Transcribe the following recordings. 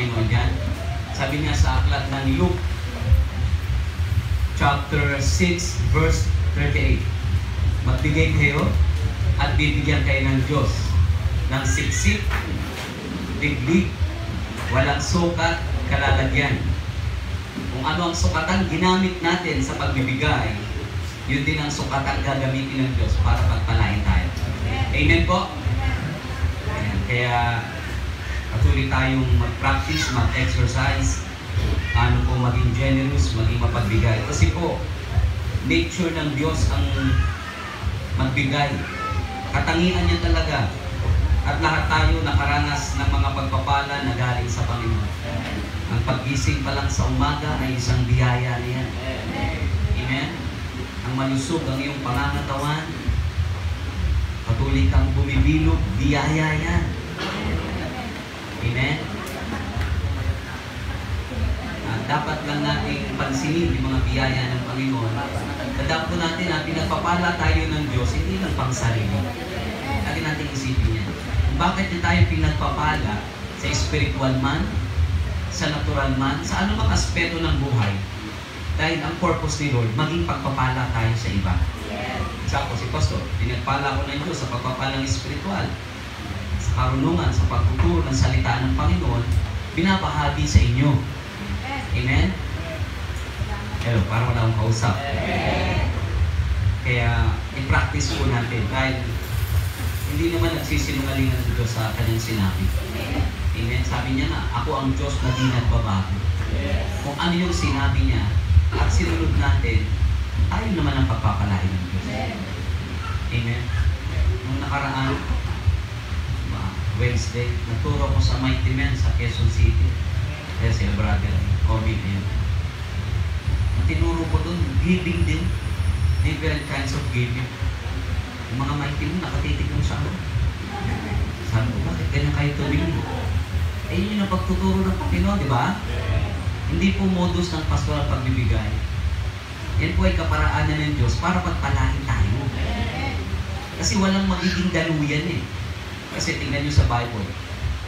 Panginoon yan. Sabi niya sa aklat ng Luke, chapter 6, verse 38. Magbigay kayo at bibigyan kayo ng Diyos ng siksik, diglig, walang sukat, kalalagyan. Kung ano ang sukatan ginamit natin sa pagbibigay, yun din ang sukatan gagamitin ng Diyos para pagpalain tayo. Amen po? Ayan. Kaya patuloy tayong mag-practice, mag-exercise, ano po maging generous, maging mapagbigay. Kasi po, nature ng Diyos ang magbigay. Katangian niya talaga. At lahat tayo nakaranas ng mga pagpapala na galing sa Panginoon. Ang paggising pa lang sa umaga ay isang biyaya niya. Amen? Ang malusog ang iyong pangangatawan, patuloy kang bumibilog, biyaya yan. Amen? Dapat lang natin pansinin yung mga biyaya ng Panginoon. Tandaan po natin na pinagpapala tayo ng Diyos, hindi lang pang sarili. Lagi natin isipin yan. Bakit niya tayo pinagpapala sa spiritual man, sa natural man, sa anumang aspeto ng buhay? Dahil ang purpose ni Lord, maging pagpapala tayo sa iba. Isa po si Pastor, pinagpala ko ng Diyos sa pagpapalang spiritual, sa karunungan, sa pagtuturo ng salita ng Panginoon, binabahagi sa inyo. Amen? Hello, parang wala akong kausap. Kaya, i-practice po natin. Dahil, hindi naman nagsisinungaling ang Diyos sa kanyang sinabi. Amen? Sabi niya na, ako ang Diyos na di nagbabago. Kung ano yung sinabi niya, at sinunod natin, tayo naman ang pagpapalain ng Diyos. Amen? Nung nakaraan, Wednesday, nagturo ko sa Mighty Men sa Quezon City. Kaya sila brother, COVID yun. Ang tinuro ko doon, giving din. Different kinds of giving. Yung mga Mighty Men, nakatitig lang sa akin. Sabi ko, bakit ganyan kayo tumingin? Eh, yun yung pagtuturo ng Panginoon, di ba? Hindi po modus ng pastoral pagbibigay. Yan po ay kaparaanan ng Diyos para pagpalain tayo. Kasi walang magiging daluyan eh. Kasi tingnan nyo sa Bible.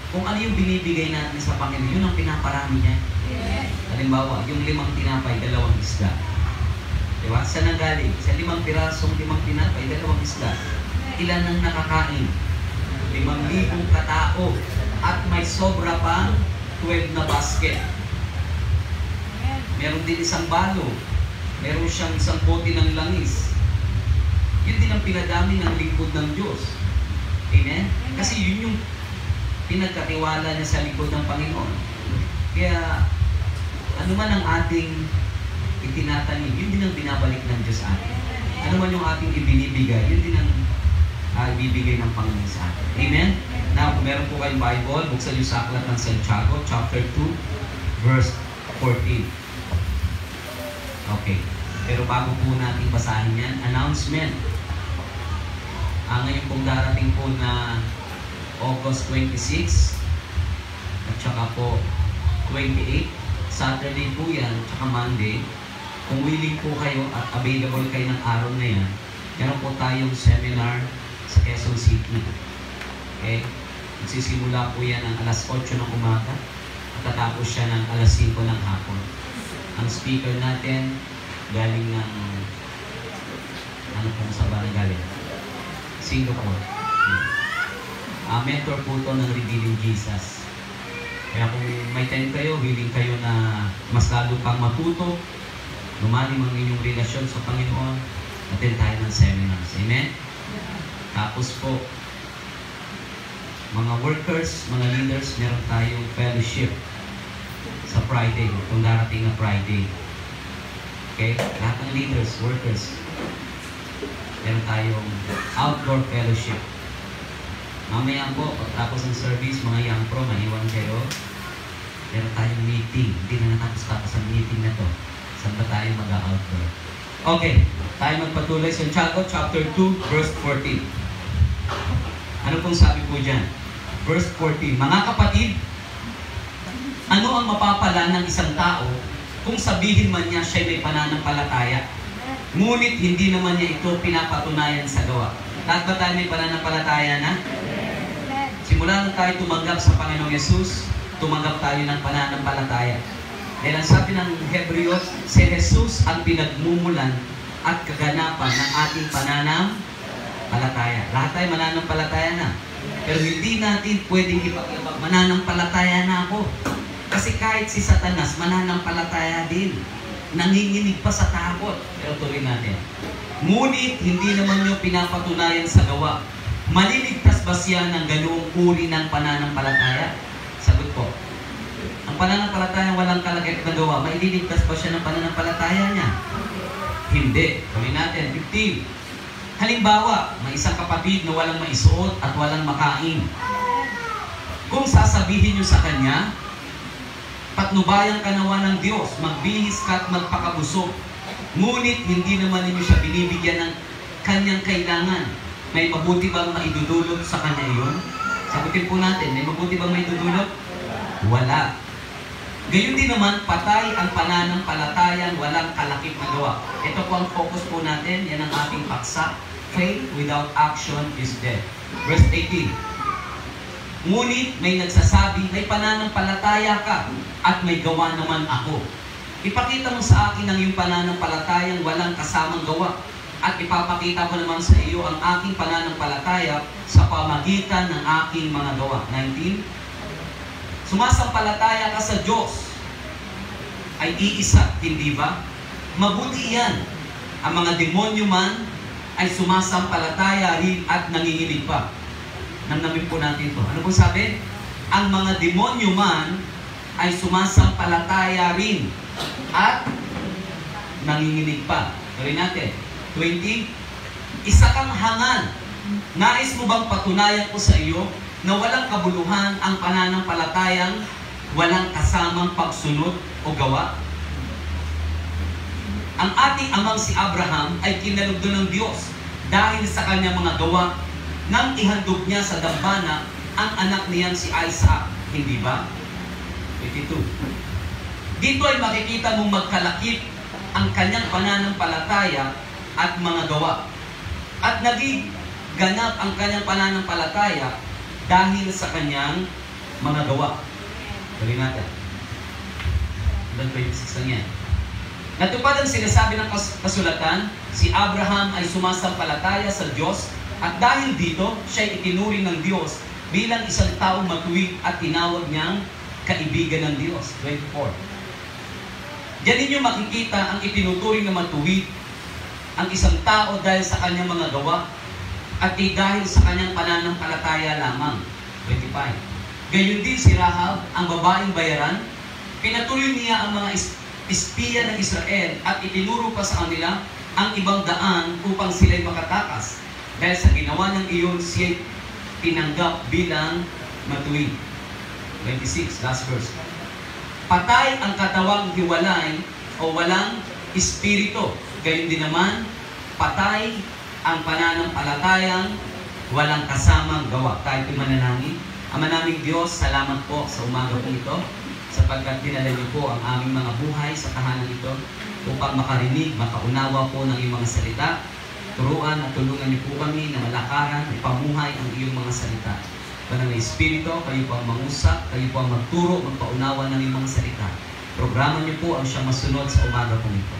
Kung ano yung binibigay natin sa Panginoon, yun ang pinaparami niya. Halimbawa, yung 5 tinapay, 2 isda. Diba? Saan ang galing? Sa 5 pirasong 5 tinapay, 2 isda. Ilan ang nakakain? 5,000 katao. At may sobra pang 12 na basket. Meron din isang balo. Meron siyang isang bote ng langis. Yun din ang pinadami ng lingkod ng Diyos. Amen? Kasi yun yung pinagkatiwala niya sa likod ng Panginoon. Kaya, ano man ang ating itinatanim, yun din ang binabalik ng Diyos sa atin. Ano man yung ating ibinibigay, yun din ang ibibigay ng Panginoon sa atin. Amen? Now, kung meron po kayong Bible, buksan niyo sa aklat ng Santiago, chapter 2, verse 14. Okay. Pero bago po natin basahin yan, announcement. Ngayon pong darating po na August 26 at saka po 28, Saturday po yan, tsaka Monday. Kung willing po kayo at available kayo ng araw na yan, meron po tayong seminar sa Quezon City. Okay? Magsisimula po yan ng alas 8 ng umaga at tatapos siya ng alas 5 ng hapon. Ang speaker natin galing ng ano pong sa ba na galing? Singapore. Mentor po ito ng Revealing Jesus. Kaya kung may time kayo, willing kayo na mas lalo pang matuto, lumalim ang inyong relasyon sa Panginoon, attend tayo ng seminars. Amen? Tapos po, mga workers, mga leaders, meron tayong fellowship sa Friday, kung darating na Friday. Okay? Lahat ng leaders, workers, meron tayong outdoor fellowship. Mamaya po, pagtapos ng service, mga young pro, maiwan kayo. Meron tayong meeting. Hindi na natapos-tapos ang meeting na to. Saan ba tayo mag-outdoor? Okay, tayo magpatuloy sa Santiago, chapter 2, verse 14. Ano pong sabi po dyan? Verse 14, mga kapatid, ano ang mapapala ng isang tao kung sabihin man niya siya may pananampalataya, ngunit hindi naman niya ito pinapatunayan sa gawa? Lahat ba tayo may pananampalataya na? Simula nung tayo tumanggap sa Panginoong Yesus, tumanggap tayo ng pananampalataya. Dahil ang sabi ng Hebreo, si Jesus ang pinagmumulan at kaganapan ng ating pananampalataya. Lahat tayo mananampalataya na. Pero hindi natin pwedeng ipagkabag, mananampalataya na ako. Kasi kahit si Satanas, mananampalataya din. Nanginginig pa sa takot. Pero tuloy natin. Ngunit hindi naman nyo pinapatunayan sa gawa. Maliligtas ba siya ng ganoong uri ng pananampalataya? Sagot po. Ang pananampalataya walang kalagay na gawa, maililigtas ba siya ng pananampalataya niya? Hindi. Tuloy natin. 15. Halimbawa, may isang kapatid na walang maisuot at walang makain. Kung sasabihin nyo sa kanya, patnubayan ka nawa ng Diyos, magbihis ka at magpakabusog. Ngunit hindi naman ninyo siya binibigyan ng kanyang kailangan. May mabuti bang maidudulot sa kanya iyon? Sagutin po natin, may mabuti bang maidudulot? Wala. Gayon din naman, patay ang pananampalatayang walang kalakip na gawa. Ito po ang focus po natin, yan ang ating paksa. Faith without action is dead. Verse 18. Ngunit may nagsasabi, may pananampalataya ka at may gawa naman ako. Ipakita mo sa akin ang iyong pananampalatayang walang kasamang gawa. At ipapakita ko naman sa iyo ang aking pananampalataya sa pamagitan ng aking mga gawa. 19. Sumasampalataya ka sa Diyos ay iisa, hindi ba? Mabuti yan. Ang mga demonyo man ay sumasampalataya rin at nanginginig pa. Namnamin po natin ito. Ano po sabi? Ang mga demonyo man ay sumasampalataya rin at nanginginig pa. Gawin natin. 20. Isa kang hangal. Nais mo bang patunayan ko sa iyo na walang kabuluhan ang pananampalatayang walang kasamang pagsunod o gawa? Ang ating amang si Abraham ay kinalugdo ng Diyos dahil sa kanyang mga gawa nang ihandog niya sa dambana ang anak niyang si Isaac. Hindi ba? 22. Dito ay makikita mong magkalakip ang kanyang pananampalataya at mga gawa. At naging ganap ang kanyang pananampalataya dahil sa kanyang mga gawa. Tuloy natin. 26 lang yan. Natupad ang sinasabi ng kasulatan, si Abraham ay sumasampalataya sa Diyos at dahil dito, siya ay itinuring ng Diyos bilang isang taong matuwid at tinawag niyang kaibigan ng Diyos. 24. Diyan ninyo makikita ang itinuturing na matuwid ang isang tao dahil sa kanyang mga gawa at di dahil sa kanyang pananampalataya lamang. 25. Gayon din si Rahab, ang babaeng bayaran, pinatuloy niya ang mga espiya ng Israel at itinuro pa sa kanila ang ibang daan upang sila'y makatakas. Dahil sa ginawa ng iyon, siya'y tinanggap bilang matuwid. 26, last verse. Patay ang katawang hiwalay o walang espiritu. Gayon din naman, patay ang pananampalatayang walang kasamang gawa. Tayo mananangin. Ama naming Diyos, salamat po sa umaga po ito sapagkat dinala niyo po ang aming mga buhay sa tahanan ito upang makarinig, makaunawa po ng iyong mga salita. Turuan at tulungan niyo po kami na malakaran, ipamuhay ang iyong mga salita. Banang na Espiritu, kayo po ang mangusap, kayo po ang magturo, magpaunawa ng iyong mga salita. Programa niyo po ang siyang masunod sa umaga po ito.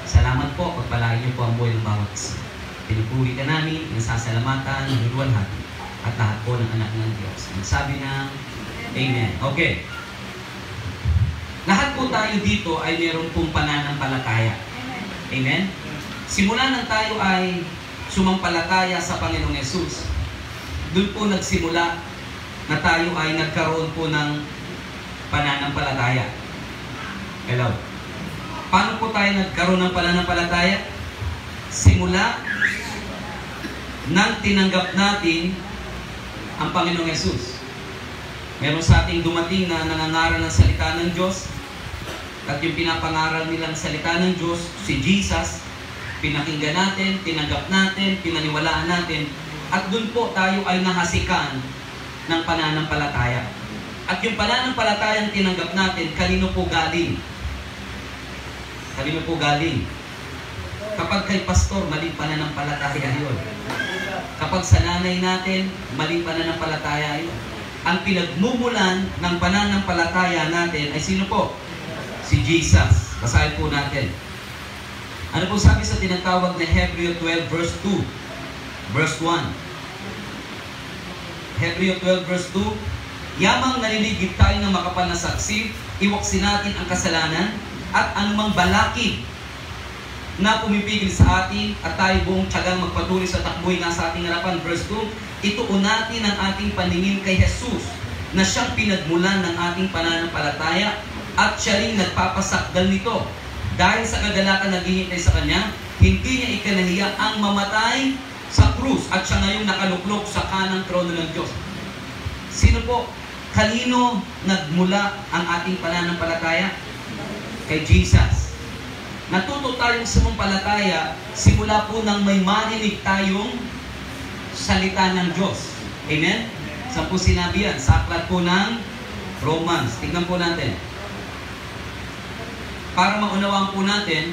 Salamat po, pagpalain niyo po ang buhay ng bawat isa. Pinupuri ka namin, nasasalamatan, niluluwalhati, at lahat po ng anak ng Diyos. Nagsabi ng Amen. Okay. Lahat po tayo dito ay meron pong pananampalataya. Amen? Simula nang tayo ay sumampalataya sa Panginoong Yesus, doon po nagsimula na tayo ay nagkaroon po ng pananampalataya. Hello? Paano po tayo nagkaroon ng pananampalataya? Simula nang tinanggap natin ang Panginoong Yesus. Meron sa ating dumating na nangangaral ng salita ng Diyos at yung pinapangaral nilang salita ng Diyos, si Jesus, pinakinggan natin, tinanggap natin, pinaniwalaan natin, at doon po tayo ay nahasikan ng pananampalataya. At yung pananampalatayang tinanggap natin, kanino po galing? Kanino po galing? Kapag kay pastor, maling pananampalataya yun. Kapag sa nanay natin, maling pananampalataya yun. ang pinagmumulan ng pananampalataya natin ay sino po? Si Jesus. Basahin po natin. Ano po sabi sa tinatawag na Hebreo 12 verse 2? Verse 1. Hebreo 12 verse 2. Yamang naliligid tayo ng makapal na saksi, iwaksin natin ang kasalanan at anumang balakid na pumipigil sa atin at tayo buong tiyagang magpatuloy sa takboy na sa ating harapan. Verse 2, ituon natin ang ating paningin kay Jesus na siyang pinagmulan ng ating pananampalataya at siya rin nagpapasakdal nito. Dahil sa kagalakan na naghihintay sa Kanya, hindi niya ikinahiya ang mamatay sa krus at siya ngayong nakaluklok sa kanang trono ng Diyos. Sino po? Kanino nagmula ang ating pananampalataya? Kay Jesus. Natuto tayong sumampalataya simula po nang may marinig tayong salita ng Diyos. Amen? Saan po sinabi yan? Sa aklat po ng Romans. Tingnan po natin. Para maunawaan po natin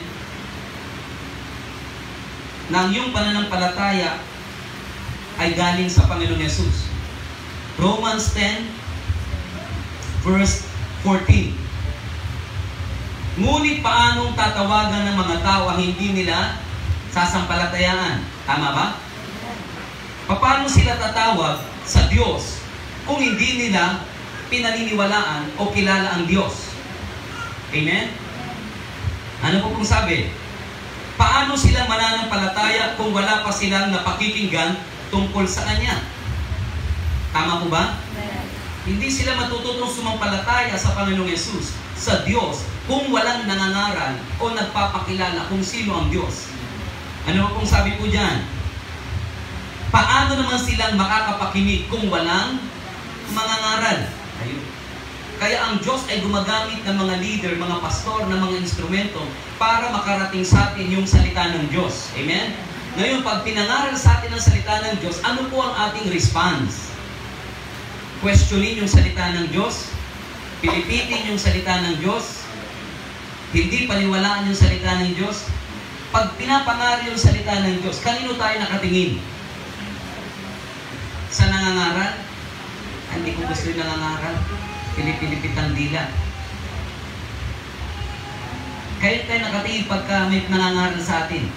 na ang iyong pananampalataya ay galing sa Panginoong Yesus. Romans 10 verse 14. Ngunit paanong tatawagan ng mga tao ang hindi nila sasampalatayaan? Tama ba? Paano sila tatawag sa Diyos kung hindi nila pinaniniwalaan o kilala ang Diyos? Amen? Ano po kung sabi? Paano sila mananampalataya kung wala pa silang napakikinggan tungkol sa Kanya? Tama po ba? Hindi sila matututong sumampalataya sa Panginoong Yesus, sa Diyos, kung walang nangangaral o nagpapakilala kung sino ang Diyos. Ano po kung sabi po dyan? Paano naman silang makakapakinig kung walang mangangaral? Ayun. Kaya ang Diyos ay gumagamit ng mga leader, mga pastor, ng mga instrumento para makarating sa atin yung salita ng Diyos. Amen? Ngayon, pag pinangaral sa atin ang salita ng Diyos, ano po ang ating response? Questionin yung salita ng Diyos? Pilipitin yung salita ng Diyos? Hindi paniwalaan yung salita ng Diyos? Pag pinapangaral yung salita ng Diyos, kanino tayo nakatingin? Sa nangangaral? Hindi ko gusto yung nangangaral. Pilipilipit ang dila. Kaya tayo nakatingin pagka may nangangaral sa atin.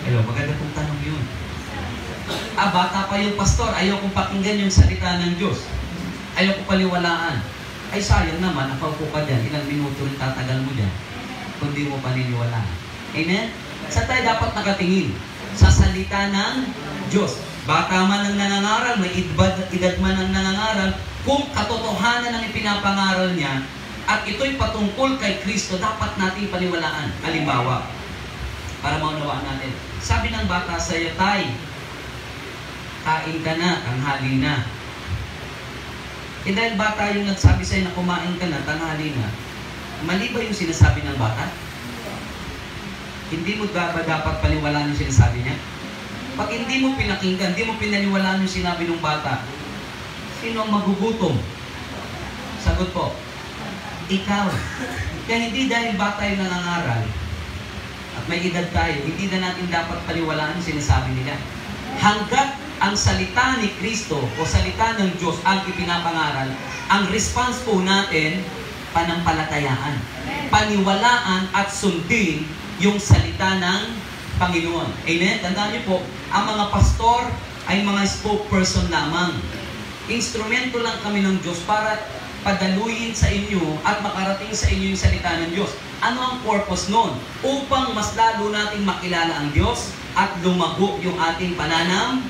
Hello, maganda pong tanong yun. Bata pa yung pastor, ayaw kong pakinggan yung salita ng Diyos. Ayaw kong paniwalaan. Ay sayang naman, nakaupo ka dyan, ilang minuto rin tatagal mo dyan, kung di mo paniniwalaan. Amen? Sa tayo dapat nakatingin? Sa salita ng Diyos. Bata man ang nangangaral, may edad man ang nangangaral, kung katotohanan ang ipinapangaral niya, at ito'y patungkol kay Kristo, dapat natin paniwalaan. Halimbawa, para maunawaan natin. Sabi ng bata sa'yo, tay, kain ka na, tanghali na. Dahil bata yung nagsabi sa'yo na kumain ka na, tanghali na, mali ba yung sinasabi ng bata? Hindi mo dapat paniwalaan yung sinasabi niya? Pag hindi mo pinakinggan, hindi mo pinaniwalaan yung sinabi ng bata, sino ang magugutom? Sagot po, ikaw. Kaya hindi dahil bata yung nangangaral at may edad tayo, hindi na natin dapat paniwalaan yung sinasabi nila. Hanggat ang salita ni Kristo o salita ng Diyos ang ipinapangaral, ang response po natin, panampalatayaan. Paniwalaan at sundin yung salita ng Panginoon. Amen? Tandaan niyo po, ang mga pastor ay mga spokesperson lamang. Instrumento lang kami ng Diyos para padaluyin sa inyo at makarating sa inyo yung salita ng Diyos. Ano ang purpose nun? Upang mas lalo nating makilala ang Diyos at lumago yung ating pananam.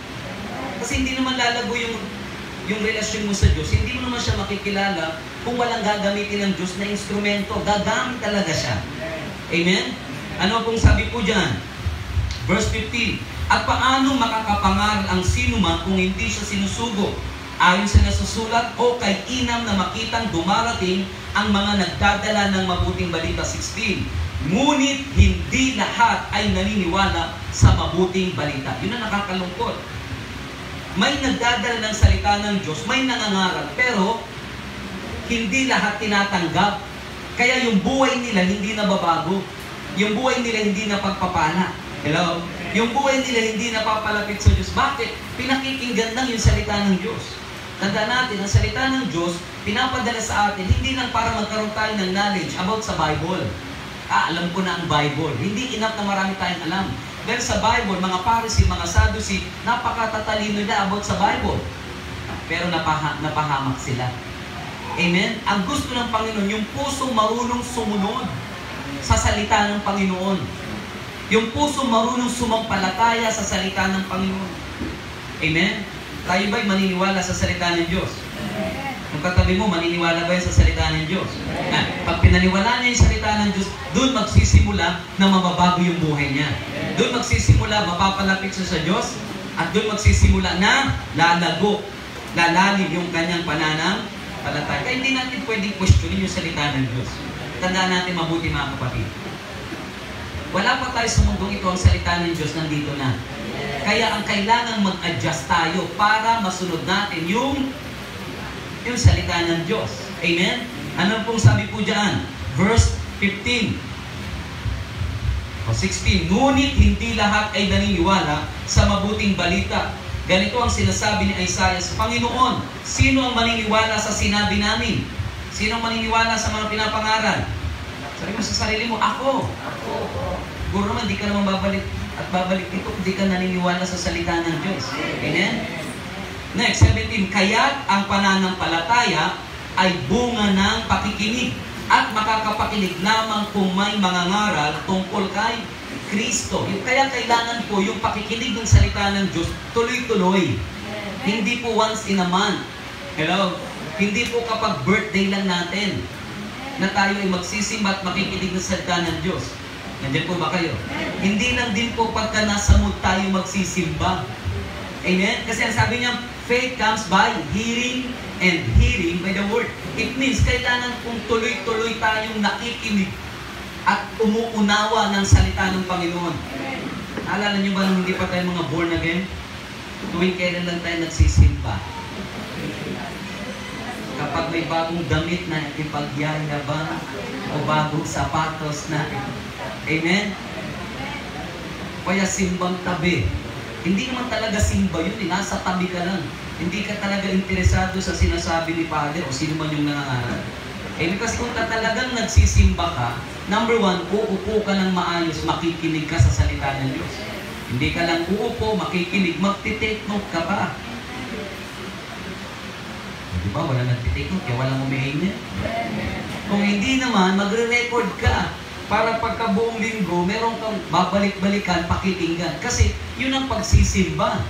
Kasi hindi naman lalago yung relasyon mo sa Diyos. Hindi mo naman siya makikilala kung walang gagamitin ng Diyos na instrumento. Gagamit talaga siya. Amen? Ano pong sabi po dyan? Verse 15, at paano makakapangaral ang sinuman kung hindi siya sinusugo? Ayon sa nasusulat, o kay inam na makitang dumarating ang mga nagdadala ng mabuting balita. 16, ngunit hindi lahat ay naniniwala sa mabuting balita. Yun ang nakakalungkot. May nagdadala ng salita ng Diyos, may nangangaral, pero hindi lahat tinatanggap. Kaya yung buhay nila hindi nababago. Yung buhay nila hindi napagpapala. Hello? Yung buhay nila hindi napapalapit sa Diyos. Bakit? pinakikinggan lang yung salita ng Diyos. Tandaan natin, ang salita ng Diyos, pinapadala sa atin, hindi lang para magkaroon tayo ng knowledge about sa Bible. Alam ko na ang Bible. Hindi enough na marami tayong alam. Dahil sa Bible, mga Pharisee, mga Sadducee, napakatatalino nila about sa Bible. Pero napahamak sila. Amen? Ang gusto ng Panginoon, yung puso marunong sumunod sa salita ng Panginoon. Yung puso marunong sumampalataya sa salita ng Panginoon. Amen? Tayo ba'y maniniwala sa salita ng Diyos? Yung katabi mo, maniniwala ba yan sa salita ng Diyos? Pag pinaniwala niya yung salita ng Diyos, doon magsisimula na mababago yung buhay niya. Doon magsisimula, mapapalapit siya sa Diyos, at doon magsisimula na lalalim yung kanyang pananampalataya. Kaya hindi natin pwedeng questionin yung salita ng Diyos. Tandaan natin mabuti mga kapatid. Wala pa tayo sa mundong ito, ang salita ng Diyos nandito na. Kaya ang kailangan mag-adjust tayo para masunod natin yung salita ng Diyos. Amen? Ano pong sabi po dyan? Verse 15 o 16. Ngunit hindi lahat ay naniniwala sa mabuting balita. Ganito ang sinasabi ni Isaiah sa Panginoon. Sino ang maniniwala sa sinabi namin? Sino ang maniniwala sa mga pinapangaral? Sabi mo sa sarili mo, ako. Siguro naman, di ka naman babalik dito, di ka naniniwala sa salita ng Diyos. Amen? Next, 17. Kaya't ang pananampalataya ay bunga ng pakikinig at makakapakinig lamang kung may mangangaral tungkol kay Kristo. Kaya kailangan po yung pakikinig ng salita ng Diyos tuloy-tuloy. Hindi po once in a month. Hello? Hindi po kapag birthday lang natin na tayo ay magsisimba at makikinig ng salita ng Diyos. Nandiyan po ba kayo? Hindi lang din po pagka nasa mood tayo magsisimba. Amen? Kasi ang sabi niya, faith comes by hearing and hearing by the word. It means kailangan kung tuloy-tuloy tayong nakikinig at umuunawa ng salita ng Panginoon. Alala niyo ba nung hindi pa tayo mga born again? Tuwing kailan lang tayo nagsisimba. Kapag may bagong damit na ipagyayabang o bagong sapatos na. Amen? Kaya simbang tabi. Hindi naman talaga simba yun. Nasa tabi ka lang. Hindi ka talaga interesado sa sinasabi ni Father o sino man yung nangangaral. Kasi kung talagang nagsisimba ka, number one, uupo ka ng maayos, makikinig ka sa salita ng Diyos. Hindi ka lang uupo, makikinig, magtitake note ka pa. Di ba? Wala nagtitake note, kaya walang umihingi. Kung hindi naman, magre-record ka. Para pagka buong linggo, meron kang babalik-balikan, pakikinggan. Kasi yun ang pagsisimba.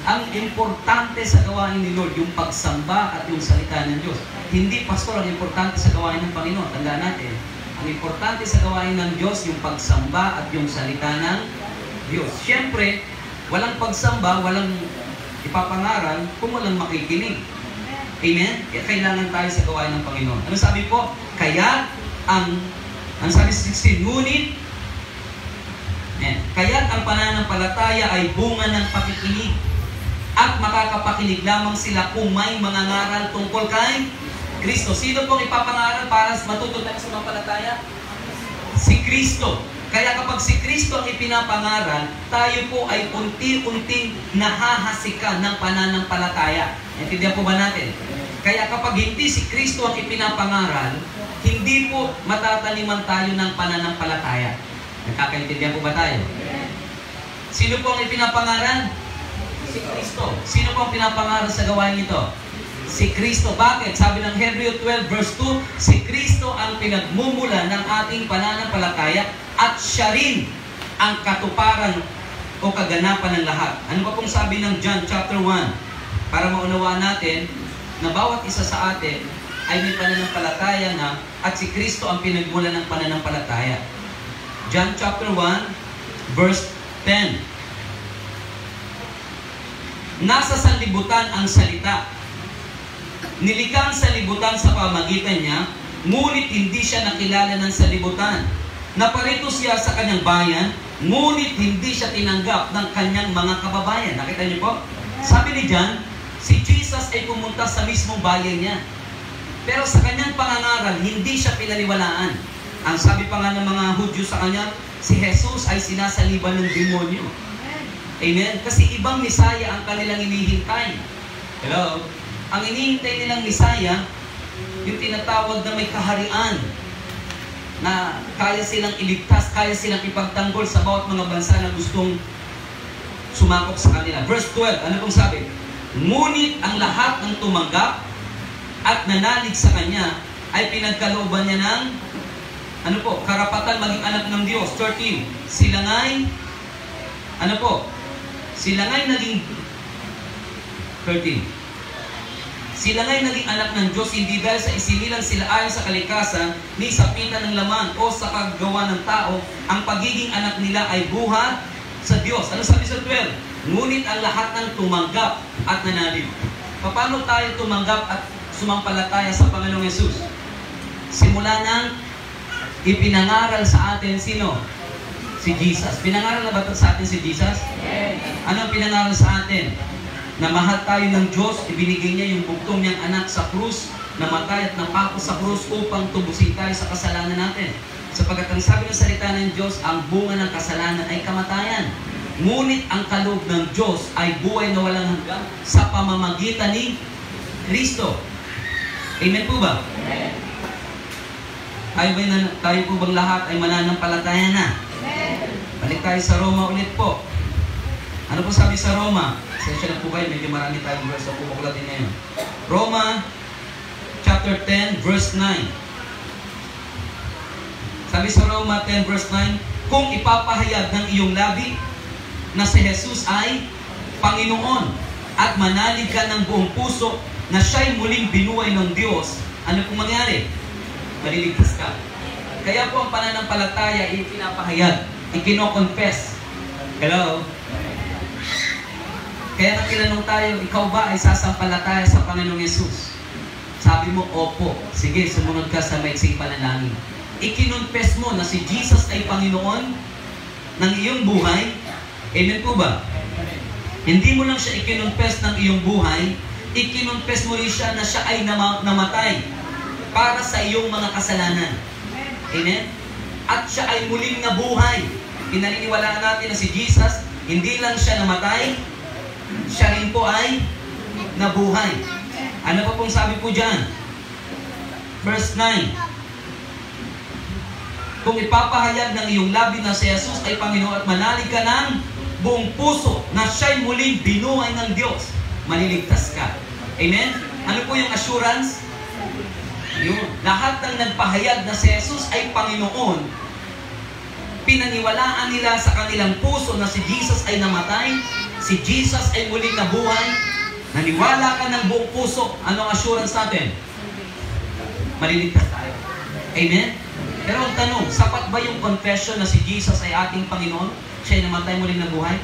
Ang importante sa gawain ni Lord, yung pagsamba at yung salita ng Diyos. Hindi, pastor, ang importante sa gawain ng Panginoon. Tandaan natin, ang importante sa gawain ng Diyos, yung pagsamba at yung salita ng Diyos. Siyempre, walang pagsamba, walang ipapangaral kung walang makikinig. Amen? Kaya kailangan tayo sa gawain ng Panginoon. Ano sabi po? Kaya ang sabi sa 16, ngunit, kaya't ang pananampalataya ay bunga ng pakikinig at makakapakinig lamang sila kung may mangangaral tungkol kay Kristo. Sino pong ipapangaral para matuto tayo sa palataya? Si Kristo. Kaya kapag si Kristo ang ipinapangaral, tayo po ay unti-unting nahahasikan ng pananampalataya. Intindihan po ba natin? Kaya kapag hindi si Kristo ang ipinapangaral, hindi po matataniman tayo ng pananampalataya. Nakakaintindihan po ba tayo? Sino po ang ipinapangaral? Si Kristo. Sino po ang pinapangaral sa gawain ito? Si Kristo. Bakit? Sabi ng Hebreo 12 verse 2, si Kristo ang pinagmumula ng ating pananampalataya at siya rin ang katuparan o kaganapan ng lahat. Ano pa pong sabi ng John chapter 1? Para maunawaan natin na bawat isa sa atin ay may pananampalataya na at si Kristo ang pinagmula ng pananampalataya. John chapter 1 verse 10. Nasa sanlibutan ang salita. Nilikha ang sanlibutan sa pamagitan niya, ngunit hindi siya nakilala ng sanlibutan. Naparito siya sa kanyang bayan, ngunit hindi siya tinanggap ng kanyang mga kababayan. Nakita niyo po? Sabi ni John, si Jesus ay pumunta sa mismong bayan niya. Pero sa kanyang pangangaral, hindi siya pinaniwalaan. Ang sabi pa nga ng mga Hudyo sa kanya, si Jesus ay sinasaliban ng demonyo. Amen? Kasi ibang Misaya ang kanilang hinihintay. Hello? Ang hinihintay nilang Misaya, yung tinatawag na may kaharian, na kaya silang iligtas, kaya silang ipagtanggol sa bawat mga bansa na gustong sumakop sa kanila. Verse 12, ano pong sabi? Ngunit ang lahat ng tumanggap at nanalig sa Kanya ay pinagkalooban niya ng karapatan maging anak ng Diyos. 13, sila nga'y naging 13. Sila nga'y naging anak ng Diyos, hindi dahil sa isinilang sila ayon sa kalikasan, ni sa pita ng laman o sa kagawa ng tao. Ang pagiging anak nila ay buhat sa Diyos. Ano sabi sa 12? Ngunit ang lahat ng tumanggap at nanalig. Paano tayo tumanggap at sumampalataya sa Panginoong Yesus? Simula nang ipinangaral sa atin sino? Si Jesus. Pinangaral na ba sa atin si Jesus? Yes. Ano ang pinangaral sa atin? Na mahal tayo ng Diyos, ibinigay niya yung bugtong niyang anak sa krus, namatay at napako sa krus upang tubusin tayo sa kasalanan natin. Sapagkat ang sabi ng salita ng Diyos, ang bunga ng kasalanan ay kamatayan. Ngunit ang kaloob ng Diyos ay buhay na walang hanggan sa pamamagitan ni Kristo. Amen po ba? Amen. Tayo po bang lahat ay mananampalataya na? Amen. Balik tayo sa Roma ulit po. Ano po sabi sa Roma? Sensya na po kayo, medyo marami tayong verse na pupuklatin ngayon. Roma chapter 10 verse 9. Sabi sa Roma 10 verse 9, kung ipapahayag ng iyong labi na si Jesus ay Panginoon at manalig ka ng buong puso na siya'y muling binuhay ng Diyos, ano pong mangyari? Maliligtas ka. Kaya po ang pananampalataya ay pinapahayag, ikino-confess. Hello? Kaya nang tinanong tayo, ikaw ba ay sasampalataya sa Panginoong Yesus? Sabi mo, opo. Sige, sumunod ka sa maiksing panalangin. Ikinonfess mo na si Jesus ay Panginoon ng iyong buhay. Amen po ba? Hindi mo lang siya ikinonfess ng iyong buhay, ikinonfess mo rin siya na siya ay namatay para sa iyong mga kasalanan. Amen? At siya ay muling nabuhay. Pinaniniwalaan natin na si Jesus, hindi lang siya namatay, siya rin po ay nabuhay. Ano pa pong sabi po dyan? Verse 9. Kung ipapahayag ng iyong labi na si Jesus ay Panginoon at manalig ka ng buong puso na siya'y muling binuhay ng Diyos, maliligtas ka. Amen? Ano po yung assurance? Yun. Lahat ng nagpahayag na si Jesus ay Panginoon, pinaniwalaan nila sa kanilang puso na si Jesus ay namatay, si Jesus ay muling nabuhay, naniwala ka ng buong puso, anong assurance natin? Maliligtas tayo. Amen? Pero ang tanong, sapat ba yung confession na si Jesus ay ating Panginoon? Siya ay namatay muling nabuhay?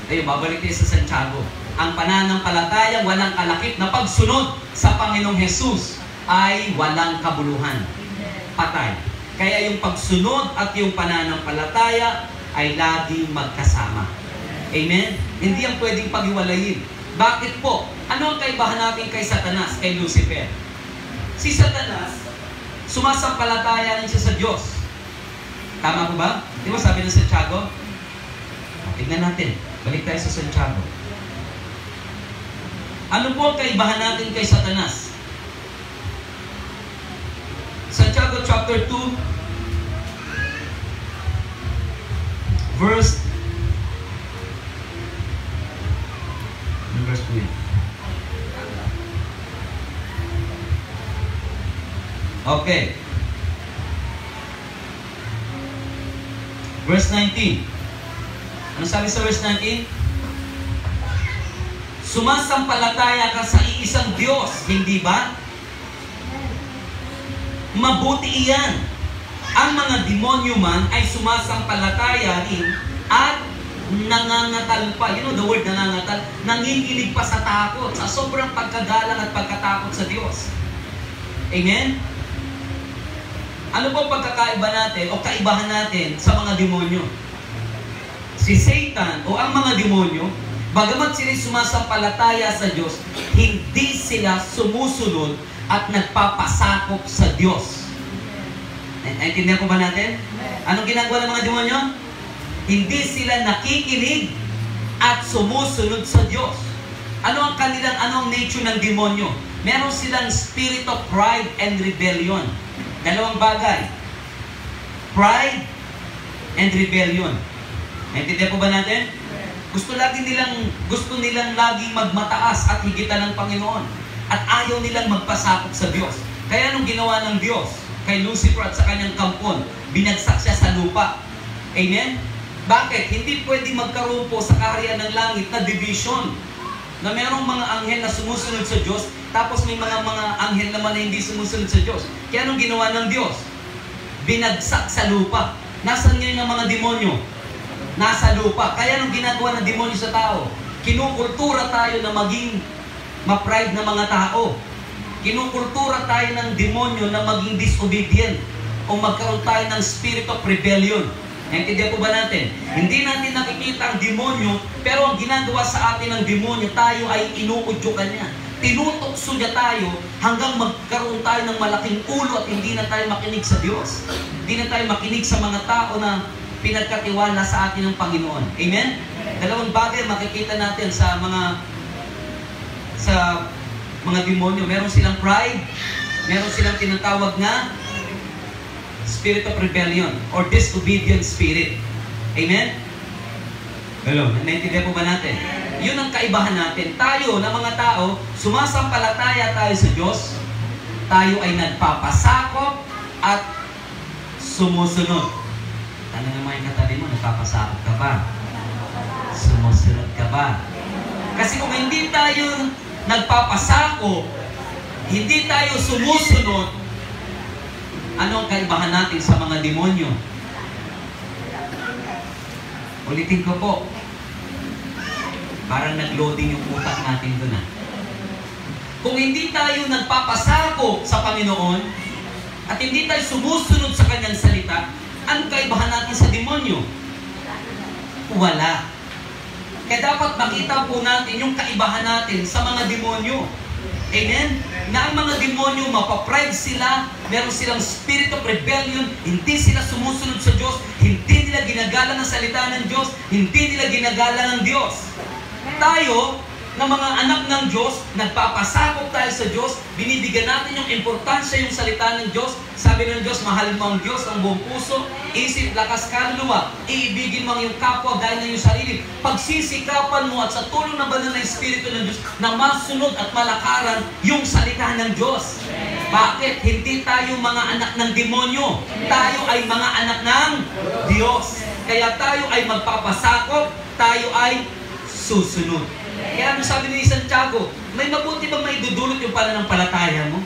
Ayun, babalik tayo sa Santiago. Ang pananampalataya, walang kalakip na pagsunod sa Panginoong Jesus ay walang kabuluhan. Patay. Kaya yung pagsunod at yung pananampalataya ay laging magkasama. Amen? Hindi yan pwedeng paghiwalayin. Bakit po? Ano ang kaibahan natin kay Satanas, kay Lucifer? Si Satanas, sumasampalataya rin siya sa Diyos. Tama po ba? Di ba sabi ng Santiago? Tignan natin. Balik tayo sa Santiago. Ano po ang kaibahan natin kay Satanas? Santiago chapter 2 verse 2. Okay. Verse 19. Ano sabi sa verse 19? Sumasampalataya ka sa iisang Diyos, hindi ba? Mabuti iyan. Ang mga demonyo man ay sumasampalataya rin at nangangatal pa. You know the word nangangatal? Nanginginig pa sa takot, sa sobrang pagkagalang at pagkatakot sa Diyos. Amen? Ano po pagkakaiba natin o kaibahan natin sa mga demonyo? Si Satan o ang mga demonyo, bagamat sila sumasampalataya sa Diyos, hindi sila sumusunod at nagpapasakop sa Diyos. Naintindihan ko ba natin? Anong ginagawa ng mga demonyo? Hindi sila nakikinig at sumusunod sa Diyos. Ano ang nature ng demonyo? Meron silang spirit of pride and rebellion. Dalawang bagay. Pride and rebellion. Naintindihan po ba natin? Gusto nilang laging magmataas at higitan ng Panginoon. At ayaw nilang magpasakop sa Diyos. Kaya nung ginawa ng Diyos kay Lucifer at sa kanyang kampon, binagsak siya sa lupa. Amen? Bakit? Hindi pwede magkaroon po sa kaharian ng langit na division. Na merong mga anghel na sumusunod sa Diyos, tapos may mga anghel naman na hindi sumusunod sa Diyos. Kaya anong ginawa ng Diyos? Binagsak sa lupa. Nasaan ngayon ang mga demonyo? Nasa lupa. Kaya anong ginagawa ng demonyo sa tao? Kinukultura tayo na maging ma-pride na mga tao. Kinukultura tayo ng demonyo na maging disobedient o magkaroon tayo ng spirit of rebellion. Naintindihan po ba natin? Hindi natin nakikita ang demonyo, pero ang ginagawa sa atin ng demonyo, tayo ay inuudyokan niya. Tinutokso niya tayo hanggang magkaroon tayo ng malaking ulo at hindi na tayo makinig sa Diyos. Hindi na tayo makinig sa mga tao na pinagkatiwala sa atin ng Panginoon. Amen? Dalawang bagay makikita natin sa mga demonyo. Meron silang pride, meron silang tinatawag na spirit of rebellion or disobedient spirit. Amen? Hello? Naintindihan po ba natin? Yun ang kaibahan natin. Tayo na mga tao, sumasampalataya tayo sa Diyos, tayo ay nagpapasakop at sumusunod. Ano naman yung katabi mo? Nagpapasakop ka ba? Sumusunod ka ba? Kasi kung hindi tayo nagpapasakop, hindi tayo sumusunod, ano ang kaibahan natin sa mga demonyo? Ulitin ko po. Parang nag-loading yung utak natin doon. Kung hindi tayo nagpapasako sa Panginoon at hindi tayo sumusunod sa Kanyang salita, anong kaibahan natin sa demonyo? Wala. Kaya dapat makita po natin yung kaibahan natin sa mga demonyo. Amen? Na ang mga demonyo, mapapride sila, meron silang spirit of rebellion, hindi sila sumusunod sa Diyos, hindi nila ginagala ng salita ng Diyos, hindi nila ginagala ng Diyos. Tayo, na mga anak ng Diyos, nagpapasakop tayo sa Diyos, binibigyan natin yung importansya yung salita ng Diyos. Sabi ng Diyos, mahalin mo ang Diyos, ang buong puso, isip, lakas, kaluluwa, iibigin mo ang iyong kapwa dahil ng iyong sarili. Pagsisikapan mo at sa tulong ng banal na Espiritu ng Diyos na masunod at malakaran yung salita ng Diyos. Bakit? Hindi tayo mga anak ng demonyo. Tayo ay mga anak ng Diyos. Kaya tayo ay magpapasakop, tayo ay susunod. Kaya ano sabi ni Santiago, may mabuti bang maidudulot yung pananampalataya mo?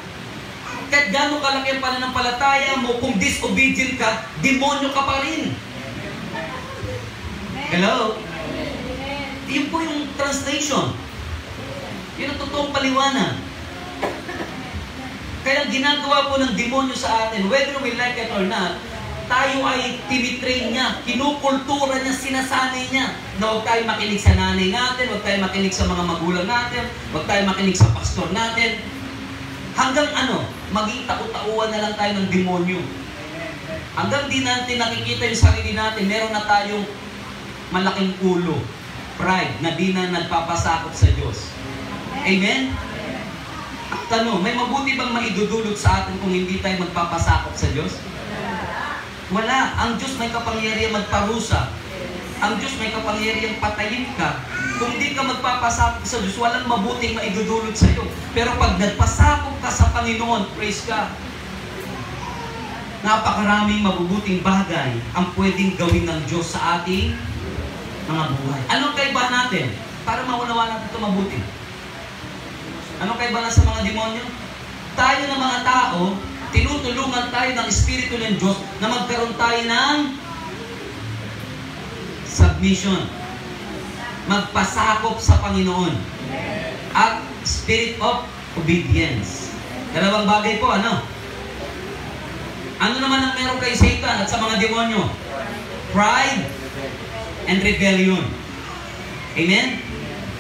Kahit gano'ng kalaki ang pananampalataya mo, kung disobedient ka, demonyo ka pa rin. Hello? Yun po yung translation. Yun ang totoong paliwanag. Kaya ang ginagawa po ng demonyo sa atin, whether we like it or not, tayo ay tinitrain niya, kinukultura niya, sinasanay niya na huwag tayo makinig sa nanay natin, huwag tayo makinig sa mga magulang natin, huwag tayo makinig sa pastor natin. Hanggang maging takot-tauan na lang tayo ng demonyo. Hanggang di natin nakikita yung sarili natin, meron na tayong malaking ulo, pride, na di na nagpapasakop sa Diyos. Amen? Tanong, may mabuti bang maidudulot sa atin kung hindi tayo magpapasakop sa Diyos? Wala. Ang Diyos may kapangyarihan magparusa. Ang Diyos may kapangyarihan patayin ka. Kung hindi ka magpapasakop sa Diyos, walang mabuting maidudulot sa iyo. Pero pag nagpasakop ka sa Panginoon, praise ka, napakaraming mabubuting bagay ang pwedeng gawin ng Diyos sa ating mga buhay. Anong kaibahan natin? Para maunawa natin ito mabuti. Anong kaibahan sa mga demonyo? Tayo na mga tao, tinutulungan tayo ng Espiritu ng Diyos na magkaroon tayo ng submission. Magpasakop sa Panginoon. At spirit of obedience. Dalawang bagay po, ano? Ano naman ang meron kay Satan at sa mga demonyo? Pride and rebellion. Amen?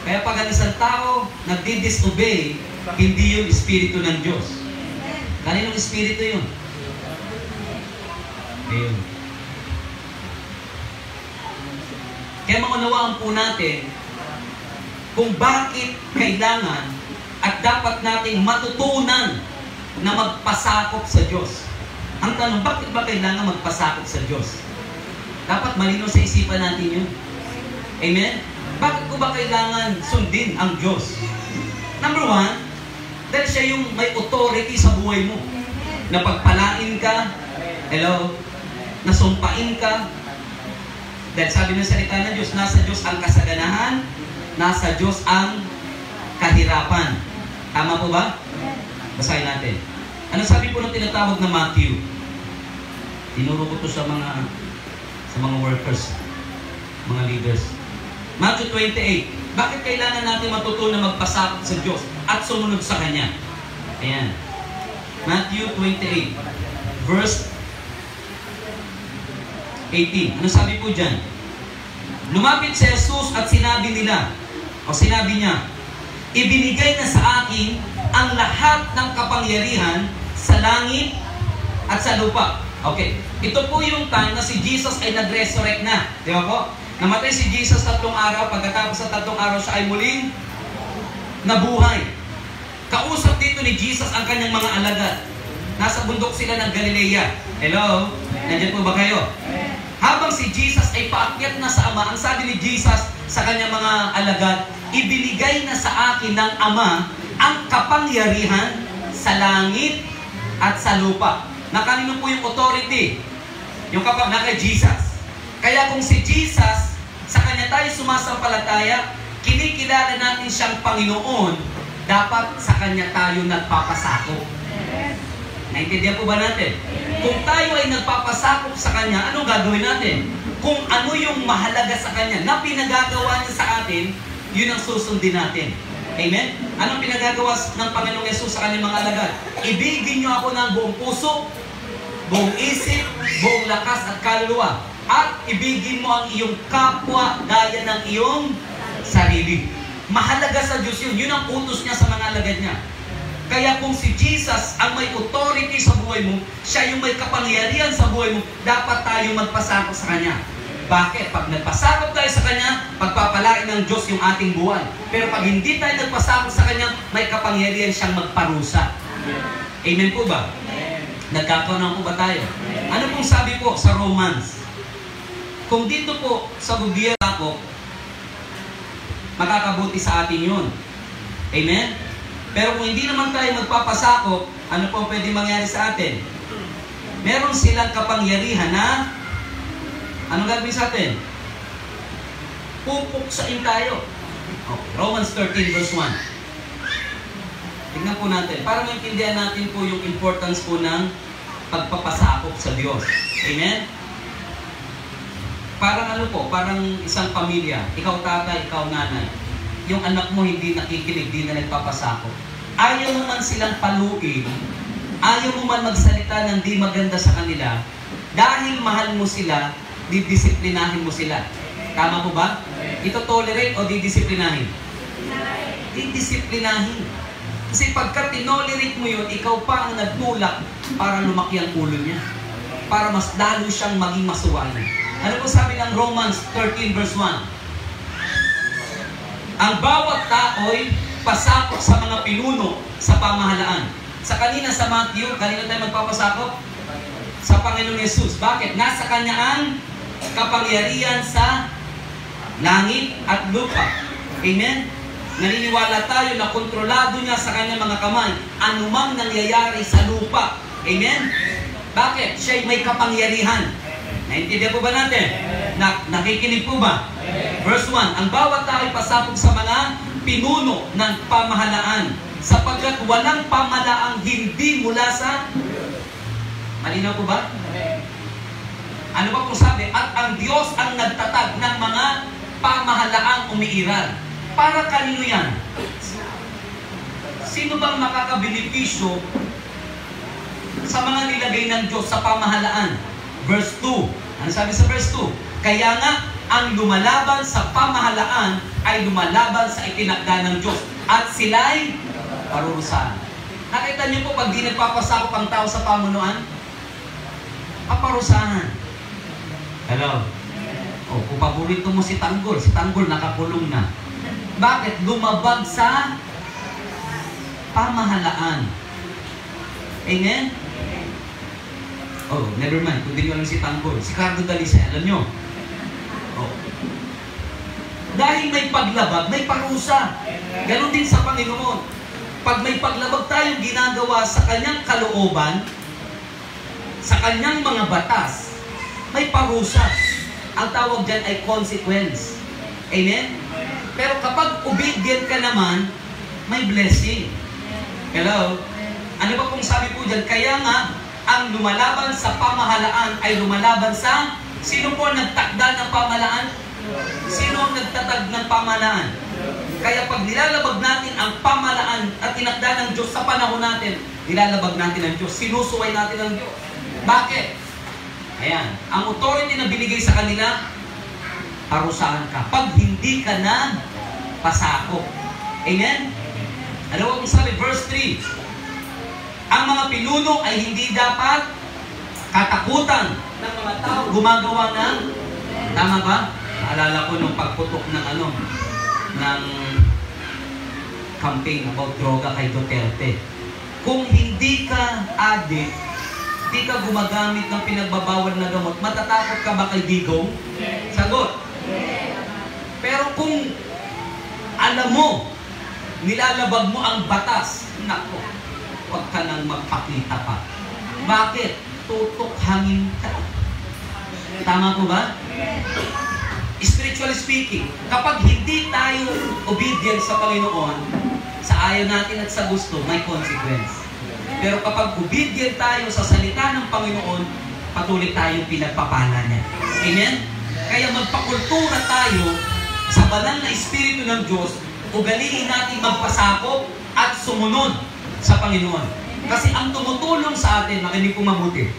Kaya pag ang isang tao nagdi-disobey, hindi yung Espiritu ng Diyos. Kaninong Espiritu yun? Ayun. Kaya maunawaan po natin kung bakit kailangan at dapat nating matutunan na magpasakop sa Diyos. Ang tanong, bakit ba kailangan magpasakop sa Diyos? Dapat malino sa isipan natin yun. Amen? Bakit ko ba kailangan sundin ang Diyos? Number one, dahil siya yung may authority sa buhay mo. Napagpalain ka, hello, nasumpain ka. Dahil sabi ng salita ng Diyos, nasa Diyos ang kasaganahan, nasa Diyos ang kahirapan. Tama po ba? Basahin natin. Ano sabi po ng tinatawag na Matthew? Tinuro ko to sa mga workers, mga leaders. Matthew 28. Bakit kailangan natin matutunan magpasakop sa Diyos at sumunod sa Kanya? Ayan. Matthew 28, verse 18. Ano sabi po dyan? Lumapit si Jesus at sinabi niya, ibinigay na sa akin ang lahat ng kapangyarihan sa langit at sa lupa. Okay. Ito po yung time na si Jesus ay nag-resurrect na. Di ba po? Namatay si Jesus 3 araw. Pagkatapos sa 3 araw siya ay muling nabuhay. Kausap dito ni Jesus ang kanyang mga alagad. Nasa bundok sila ng Galilea. Hello? Nandiyan po ba kayo? Habang si Jesus ay paakyat na sa Ama, ang sabi ni Jesus sa kanyang mga alagad, ibinigay na sa akin ng Ama ang kapangyarihan sa langit at sa lupa. Na kanino po yung authority? Yung na kay Jesus. Kaya kung si Jesus, sa kanya tayo sumasampalataya, kinikilala natin siyang Panginoon, dapat sa kanya tayo nagpapasakop. Naintindihan po ba natin? Kung tayo ay nagpapasakop sa Kanya, anong gagawin natin? Kung ano yung mahalaga sa Kanya na pinagagawa niya sa atin, yun ang susundin natin. Amen? Anong pinagagawa ng Panginoong Yesus sa kanyang mga alagad? Ibigin niyo ako ng buong puso, buong isip, buong lakas at kaluluwa. At ibigin mo ang iyong kapwa gaya ng iyong sarili. Mahalaga sa Diyos yun. Yun ang utos niya sa mga alagad niya. Kaya kung si Jesus ang may authority sa buhay mo, siya yung may kapangyarihan sa buhay mo, dapat tayo magpasakop sa Kanya. Bakit? Pag nagpasakop tayo sa Kanya, pagpapalain ng Diyos yung ating buhay. Pero pag hindi tayo nagpasakop sa Kanya, may kapangyarihan siyang magparusa. Amen po ba? Nagkakaroon po ba tayo? Ano pong sabi po sa Romans? Kung dito po sa gobyerno ko, makakabuti sa atin yun. Amen? Pero kung hindi naman tayo magpapasakop, ano po pwede mangyari sa atin? Meron silang kapangyarihan na, anong gagawin sa atin? Pupuksain tayo. Okay. Romans 13 verse 1. Tingnan po natin. Para maintindihan natin po yung importance po ng pagpapasakop sa Diyos. Amen? Parang ano po, parang isang pamilya. Ikaw tatay, ikaw nanay. Yung anak mo hindi nakikinig, hindi na nagpapasakop. Ayaw mo man silang paluin, ayaw mo man magsalita ng di maganda sa kanila, dahil mahal mo sila, didisiplinahin mo sila. Tama po ba? Ito tolerate o didisiplinahin? Didisiplinahin. Kasi pagka tinolerate mo yun, ikaw pa ang nagtulak para lumaki ang ulo niya. Para mas lalo siyang maging masuwain. Ano po sabi ng Romans 13 verse 1? Ang bawat tao'y pasakop sa mga pinuno sa pamahalaan. Sa kanina sa Matthew, kanina tayo magpapasakop? Sa Panginoon Yesus. Bakit? Nasa Kanya ang kapangyarihan sa langit at lupa. Amen? Naniniwala tayo na kontrolado niya sa Kanyang mga kamay anumang nangyayari sa lupa. Amen? Bakit? Siya'y may kapangyarihan. Naintindihan po ba natin? Nakikinig po ba? Verse 1, ang bawat tao ay pasakop sa mga pinuno ng pamahalaan sapagkat walang pamahalaang hindi mula sa... Malinaw po ba? Ano ba po sabi? At ang Diyos ang nagtatag ng mga pamahalaang umiiral. Para kanino yan? Sino bang makakabenepisyo sa mga nilagay ng Diyos sa pamahalaan? Verse 2. Ano sabi sa verse 2? Kaya nga, ang lumalaban sa pamahalaan ay lumalaban sa itinakda ng Diyos. At sila'y parurusahan. Nakita niyo po pag di nagpapasakop ang tao sa pamunuan? Parusahan. Hello? O, kung paborito mo si Tanggol nakakulong na. Bakit? Lumabag sa pamahalaan. Amen? Oh, never mind. Kung di nyo lang si Tanggol. Si Cardo Dalisay, alam nyo? Oh. Dahil may paglabag, may parusa. Ganon din sa Panginoon. Pag may paglabag tayong ginagawa sa kanyang kalooban, sa kanyang mga batas, may parusa. Ang tawag dyan ay consequence. Amen? Pero kapag obedient ka naman, may blessing. Hello? Ano ba kung sabi po dyan? Kaya nga, ang lumalaban sa pamahalaan ay lumalaban sa... Sino po nagtakda ng pamahalaan? Sino ang nagtatag ng pamahalaan? Kaya pag nilalabag natin ang pamahalaan at tinakda ng Diyos sa panahon natin, nilalabag natin ang Diyos, sinusuway natin ang Diyos. Bakit? Ayan, ang authority na binigay sa kanila, parusahan ka. Pag hindi ka na pasakop. Amen? Ano ba kung sabi? Verse 3. Ang mga pinuno ay hindi dapat katakutan ng mga tao gumagawa ng, tama ba? Naalala ko nung pagputok ng ng campaign about droga kay Duterte. Kung hindi ka addict, hindi ka gumagamit ng pinagbabawal na gamot, matatakot ka ba kay Digong? Sagot. Pero kung alam mo, nilalabag mo ang batas, nako, huwag ka nang magpakita pa. Bakit? Tutok hangin ka. Tama po ba? Spiritually speaking, kapag hindi tayo obedient sa Panginoon, sa ayaw natin at sa gusto, may consequence. Pero kapag obedient tayo sa salita ng Panginoon, patuloy tayong pinagpapala niya. Amen? Kaya magpakultura tayo sa banal na Espiritu ng Diyos, ugaliin natin magpasakop at sumunod sa Panginoon. Kasi ang tumutulong sa atin, makinig po mabuti,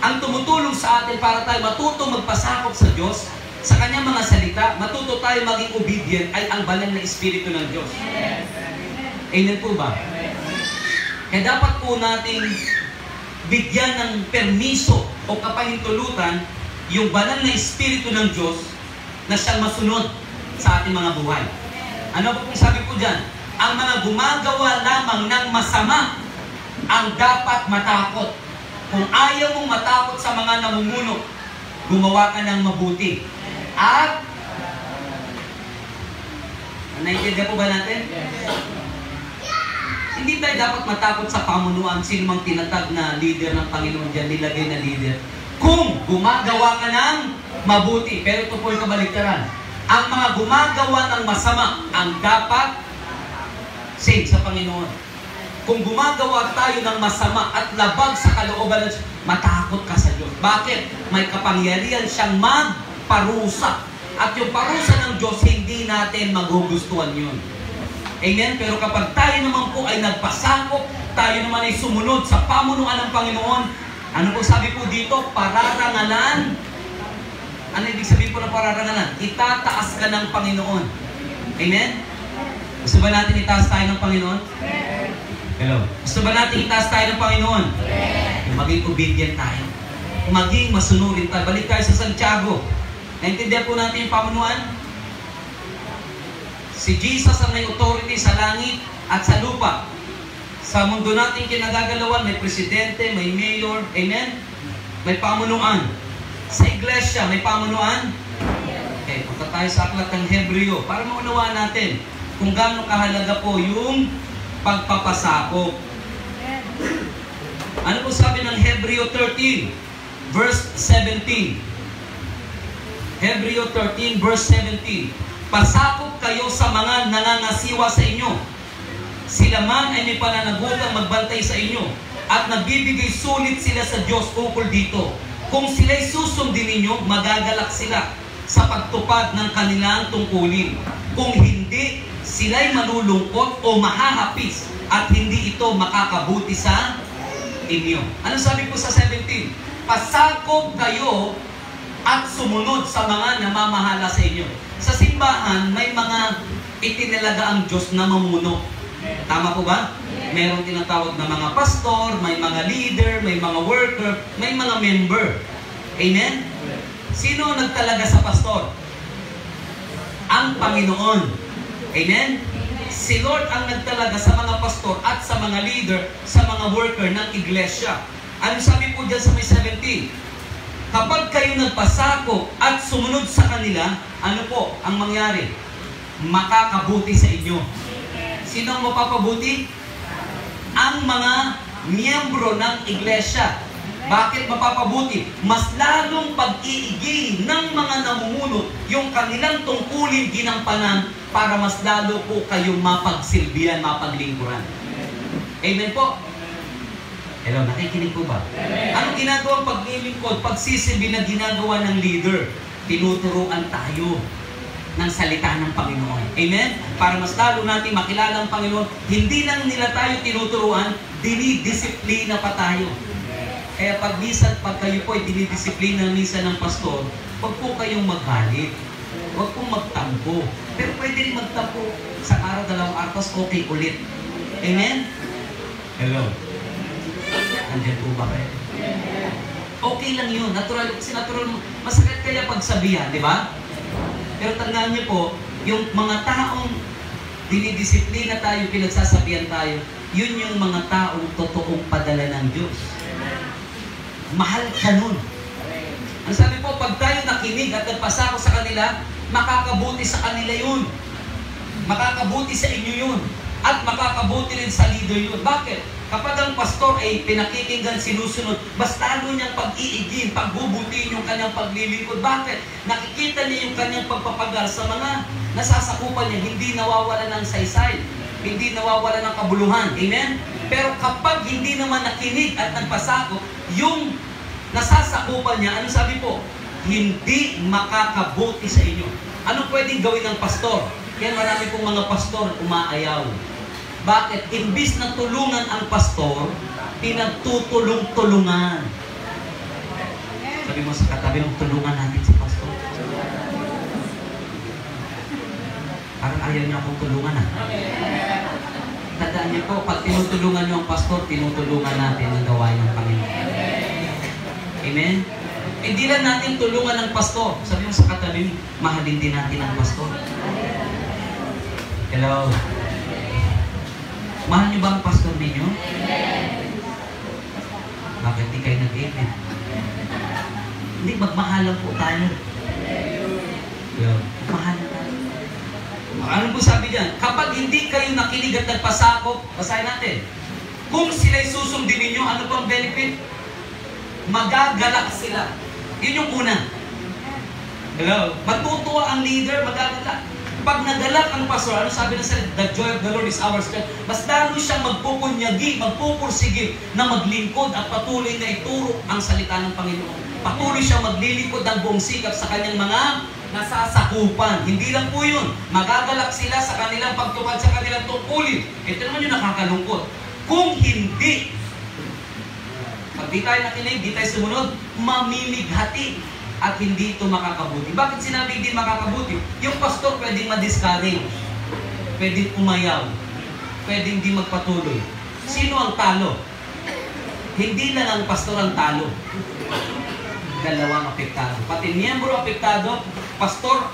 ang tumutulong sa atin para tayo matuto magpasakop sa Diyos, sa kanyang mga salita, matuto tayo maging obedient ay ang banal na Espiritu ng Diyos. Amen po ba? Kaya dapat po natin bigyan ng permiso o kapahintulutan yung banal na Espiritu ng Diyos na siyang masunod sa ating mga buhay. Ano po kung sabi po dyan? Ang mga gumagawa lamang ng masama ang dapat matakot. Kung ayaw mong matakot sa mga namumuno, gumawa ka ng mabuti. At, naiintindihan po ba natin? Hindi tayo dapat matakot sa pamunuan, sino mang tinatag na leader ng Panginoon dyan, nilagay na leader. Kung gumagawa ka ng mabuti, pero ito po yung kabaligtaran. Ang mga gumagawa ng masama, ang dapat save sa Panginoon. Kung gumagawa tayo ng masama at labag sa kalooban ng Diyos, matakot ka sa Diyos. Bakit? May kapangyarihan siyang magparusa. At yung parusa ng Diyos, hindi natin magugustuhan yun. Amen? Pero kapag tayo naman po ay nagpasakop, tayo naman ay sumunod sa pamunuan ng Panginoon, ano po sabi po dito? Pararangalan. Ano ibig sabihin po ng pararangalan? Itataas ka ng Panginoon. Amen? Gusto ba natin itaas tayo ng Panginoon? Hello? Gusto ba natin itaas tayo ng Panginoon? Maging obedient tayo. Maging masunurin tayo. Balik tayo sa Santiago. Naintindihan po natin yung pamunuan? Si Jesus ang may authority sa langit at sa lupa. Sa mundo natin kinagagalawan, may presidente, may mayor, amen? May pamunuan. Sa iglesia, may pamunuan? Okay, punta tayo sa aklat ng Hebreo para maunawaan natin kung gaano kahalaga po yung pagpapasakop. Ano po sabi ng Hebreo 13, verse 17? Hebreo 13, verse 17. Pasakop kayo sa mga nangangasiwa sa inyo. Sila man ay may pananagutan magbantay sa inyo at nagbibigay sulit sila sa Diyos ukol dito. Kung sila'y susundin ninyo, magagalak sila sa pagtupad ng kanilang tungkulin. Kung hindi, sila'y malulungkot o mahahapis at hindi ito makakabuti sa inyo. Ano sabi po sa 17? Pasakop kayo at sumunod sa mga namamahala sa inyo. Sa simbahan, may mga itinalaga ang Diyos na mamuno. Tama po ba? Merong tinatawag na mga pastor, may mga leader, may mga worker, may mga member. Amen? Sino nagtalaga sa pastor? Ang Panginoon. Amen? Si Lord ang nagtalaga sa mga pastor at sa mga leader, sa mga worker ng iglesia. Ano sabi po dyan sa may 17? Kapag kayo nagpasako at sumunod sa kanila, ano po ang mangyari? Makakabuti sa inyo. Sino ang mapapabuti? Ang mga miyembro ng iglesia. Bakit mapapabuti? Mas lalong pag-iigi ng mga namumuno yung kanilang tungkulin ginampanan para mas lalo po kayong mapagsilbihan, mapaglingkuran. Amen po? Hello, nakikinig po ba? Ano ginagawa paglilingkod, pagsisilbi na ginagawa ng leader? Tinuturuan tayo ng salita ng Panginoon. Amen? Para mas lalo natin makilala ang Panginoon, hindi lang nila tayo tinuturuan, dinidisiplina pa tayo. Kaya pag kayo po ay dinidisiplina minsan ng pastor, huwag po kayong magalit. Huwag po magtampo. Pero pwede rin magtampo sa araw, 2 araw, okay ulit. Amen? Hello? Andiyan po ba kayo? Okay lang yun. Natural, kasi natural, masakit kaya pagsabihan, di ba? Pero tandaan niyo po, yung mga taong dinidisiplina tayo, pinagsasabihan tayo, yun yung mga taong totoong padala ng Diyos. Mahal ka nun. Ang sabi po, pag tayo nakinig at nagpasako sa kanila, makakabuti sa kanila yun. Makakabuti sa inyo yun. At makakabuti rin sa leader yun. Bakit? Kapag ang pastor ay pinakikinggan, sinusunod, mas lalo niyang pag-iigin, pagbubutiin yung kanyang paglilingkod. Bakit? Nakikita niya yung kanyang pagpapagal sa mga nasasakupan niya, hindi nawawala ng saysay, hindi nawawala ng kabuluhan. Amen? Pero kapag hindi naman nakinig at nagpasako, yung nasasakupan niya, ano sabi po? Hindi makakabuti sa inyo. Ano pwedeng gawin ng pastor? Kaya marami pong mga pastor umaayaw. Bakit? Imbis na tulungan ang pastor, pinagtutulong-tulungan. Sabi mo sa katabi mo, tulungan natin si pastor. Parang ayaw niya akong tulungan Tandaan niyo po, pag tinutulungan niyo ang pastor, tinutulungan natin ang gawain ng Panginoon. Amen? Hindi lang natin tulungan ang pastor. Sabi mo sa katabi, mahalin din natin ang pastor. Hello? Mahal niyo ba ang pastor ninyo? Bakit di kayo nag-amen? Hindi, magmahalan po tayo. Magmahalan tayo. Ano po sabi diyan? Kapag hindi kayo nakinig at nagpasakop, basahin natin. Kung sila'y susundin ninyo, ano pang benefit? Magagalak sila. Yun yung una. Hello? Matutuwa ang leader, magagalak. Pag nagalak ang pastor, ano sabi na sa the joy of the Lord is our strength, mas lalo siyang magpupunyagi, magpupursige na maglingkod at patuloy na ituro ang salita ng Panginoon. Patuloy siyang maglilingkod ng buong sikap sa kanyang mga nasasakupan. Hindi lang po yun. Magagalak sila sa kanilang pagtupad sa kanilang tungkulin. Ito naman yung nakakalungkot. Kung hindi, pag di tayo nakinig, di tayo sumunod, mamimighati at hindi ito makakabuti. Bakit sinabi hindi makakabuti? Yung pastor pwedeng ma-discourage, pwedeng umayaw, pwedeng hindi magpatuloy. Sino ang talo? Hindi lang ang pastor ang talo. Dalawang apektado. Pati miyembro apektado, pastor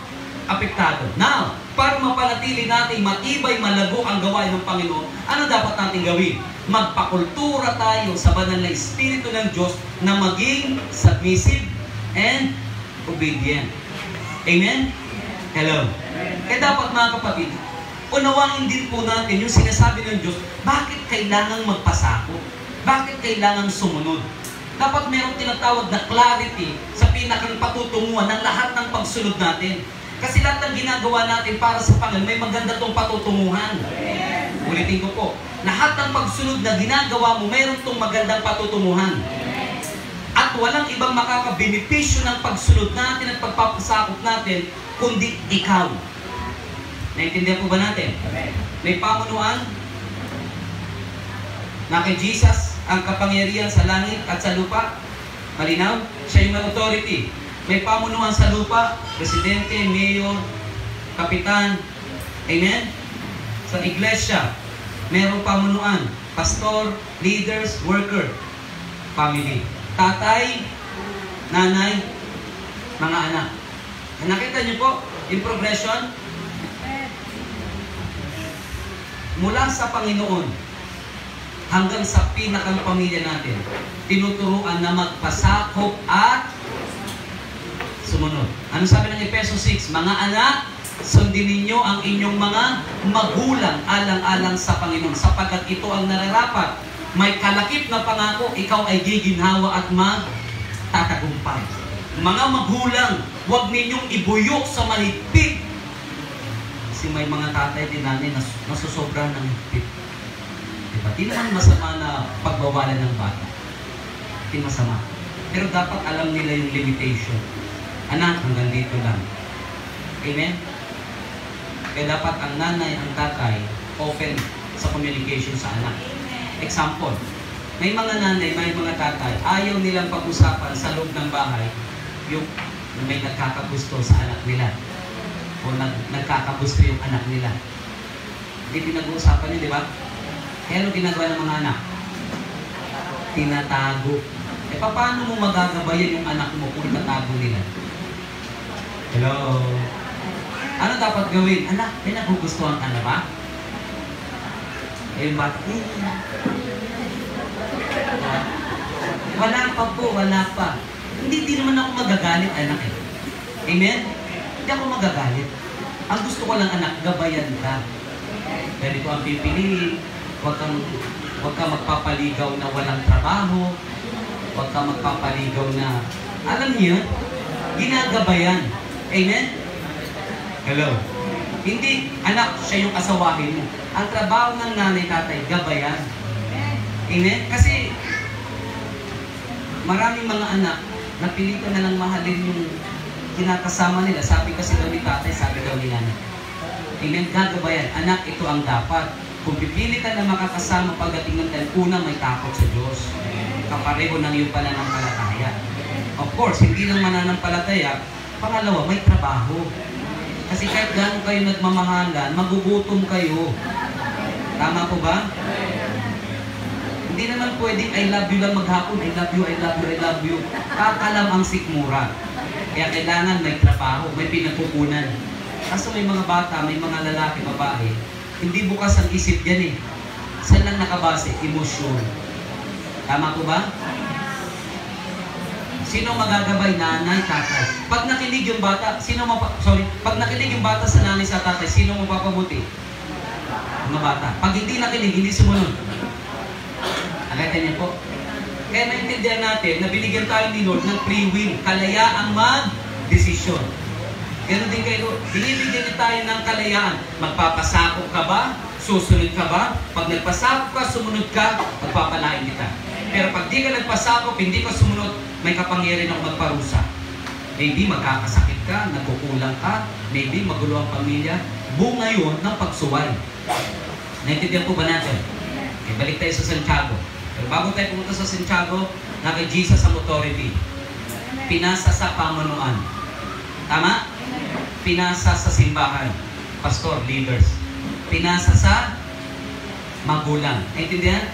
apektado. Now, para mapanatili natin matibay, malago ang gawain ng Panginoon, ano dapat natin gawin? Magpakultura tayo sa banal na Espiritu ng Diyos na maging submissive and obedient. Amen? Hello? Kaya dapat mga kapatid, unawain din po natin yung sinasabi ng Diyos, bakit kailangang magpasako? Bakit kailangang sumunod? Dapat mayroong tinatawag na clarity sa pinakang patutunguhan ng lahat ng pagsunod natin. Kasi lahat ng ginagawa natin para sa Panginoon, may maganda tong patutunguhan. Ulitin ko po, lahat ng pagsunod na ginagawa mo, mayroong tong magandang patutunguhan. At walang ibang makakabenepisyo ng pagsunod natin at pagpapasakop natin, kundi ikaw. Naintindihan po ba natin? May pamunuan na kay Jesus ang kapangyarihan sa langit at sa lupa. Malinaw? Siya yung authority. May pamunuan sa lupa, presidente, mayor, kapitan. Amen? Sa iglesia, mayroong pamunuan, pastor, leaders, worker, family. Tatay, nanay, mga anak. Nakita niyo po yung progression? mula sa Panginoon hanggang sa pinakang pamilya natin, tinuturuan na magpasakop at sumunod. Ano sabi ng Efeso 6? Mga anak, sundin ninyo ang inyong mga magulang alang-alang sa Panginoon, sapagkat ito ang nararapat. May kalakip na pangako, ikaw ay giginhawa at magtatagumpay. Mga magulang, huwag ninyong ibuyok sa mahigpit. Kasi may mga tatay din nanay na nasusobra ng higpit. Diba? Di naman masama na pagbawalan ng bata. Di masama. Pero dapat alam nila yung limitation. Anak, hanggang dito lang. Amen? Kaya dapat ang nanay, ang tatay, open sa communication sa anak. Example, may mga nanay, may mga tatay, ayaw nilang pag-usapan sa loob ng bahay yung may nagkakagusto sa anak nila. O nagkakagusto yung anak nila. Hindi pinag-uusapan yun, di ba? Kaya ano ginagawa ng mga anak? Tinatago. Eh, paano mo magagabayan yung anak mo kung tatago nila? Hello? Ano dapat gawin? Anak, may nagugustuhan ka na ba? Eh, bakit? Wala pa po, wala pa. Hindi naman ako magagalit, anak eh. Amen? Hindi ako magagalit. Ang gusto ko lang, anak, gabayan ka. Ganito ang pipiliin. Huwag kang magpapaligaw na walang trabaho. Huwag kang magpapaligaw na, alam niyo, ginagabayan. Amen? Hello? Hindi, anak, siya yung asawahin mo. Ang trabaho ng nanay, tatay, gabayan. Amen? Kasi, maraming mga anak, napilitan na lang mahalin yung kinakasama nila. Sabi kasi daw ni tatay, sabi daw ni nanay. Amen? Gagabayan. Anak, ito ang dapat. Kung pipili ka na makakasama pagdating ng time, una, may takot sa Diyos. Kapareho ng iyong pananampalataya. Of course, hindi lang mananampalataya. Pangalawa, may trabaho. Kasi kahit gano'n kayo nagmamahalan, magugutom kayo. Tama po ba? Hindi naman pwedeng I love you lang maghapon. I love you, I love you, I love you. Kakalam ang sikmura. Kaya kailangan may trabaho, may pinagkukunan. Kaso may mga bata, may mga lalaki, babae, hindi bukas ang isip yan eh. Saan lang nakabase? Emosyon. Tama po ba? Sino magagabay? Nanay, tatay. Pag nakinig yung bata, pag nakinig yung bata sa nanay sa tatay, sino mapapabuti? Mga bata. Pag hindi nakinig, hindi sumunod. Nakita niyo po? Kaya naintindihan natin na binigyan tayo ni Lord ng free will, kalayaang mag-desisyon. Ganon din kayo, binibigyan niyo tayo ng kalayaan. Magpapasakop ka ba? Susunod ka ba? Pag nagpasakop ka, sumunod ka, magpapalain kita. Pero pag di ka nagpasakop, hindi ka sumunod, may kapangyarihan ako magparusa. Maybe magkakasakit ka, nagkukulang ka, maybe magulo ang pamilya. Bunga yun ng pagsuway. Naintindihan po ba natin? Okay, balik tayo sa Santiago. Pero bago tayo pumunta sa Santiago, naka Jesus ang authority. Pinasa sa pamunuan. Tama? Pinasa sa simbahan. Pastor, leaders. Pinasa sa magulang. Naintindihan?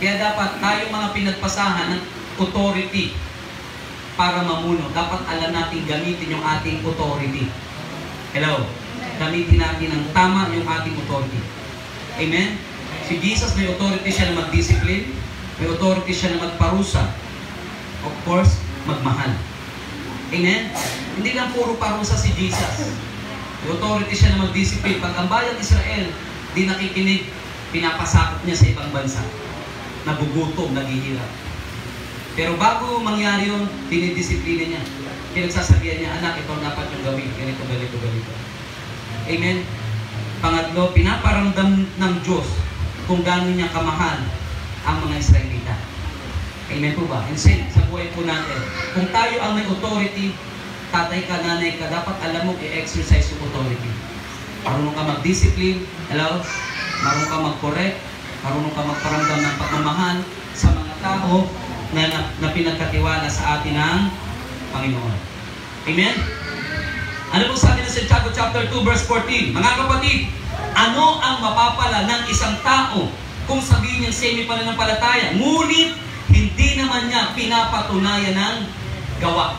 Kaya dapat tayong mga pinagpasahan ng authority para mamuno. Dapat alam natin gamitin yung ating authority. Hello? Gamitin natin ang tama yung ating authority. Amen? Si Jesus may authority siya na mag-discipline. May authority siya na magparusa. Of course, magmahal. Amen? Hindi lang puro parusa si Jesus. May authority siya na mag-discipline. Pag ang bayang Israel di nakikinig, pinapasakop niya sa ibang bansa. Nagugutom, naghihirap. Pero bago mangyari yun, dinidisiplina niya. Pinagsasabihan niya, anak, ito dapat yung gawin. Ganito, ganito, ganito. Amen? Pangatlo, pinaparamdam ng Diyos kung gaano niya kamahal ang mga Israelita. Amen po ba? And say, sa buhay po natin, kung tayo ang may authority, tatay ka, nanay ka, dapat alam mo i-exercise yung authority. Marunong ka mag-discipline, hello? Marunong ka mag-correct, marunong ka magparamdam ng pagmamahal sa mga tao na pinagkatiwala sa atin ng Panginoon. Amen? Ano po sabi ng Santiago chapter 2 verse 14? Mga kapatid, ano ang mapapala ng isang tao kung sabihin niyang semi-pananampalataya, ngunit hindi naman niya pinapatunayan ng gawa?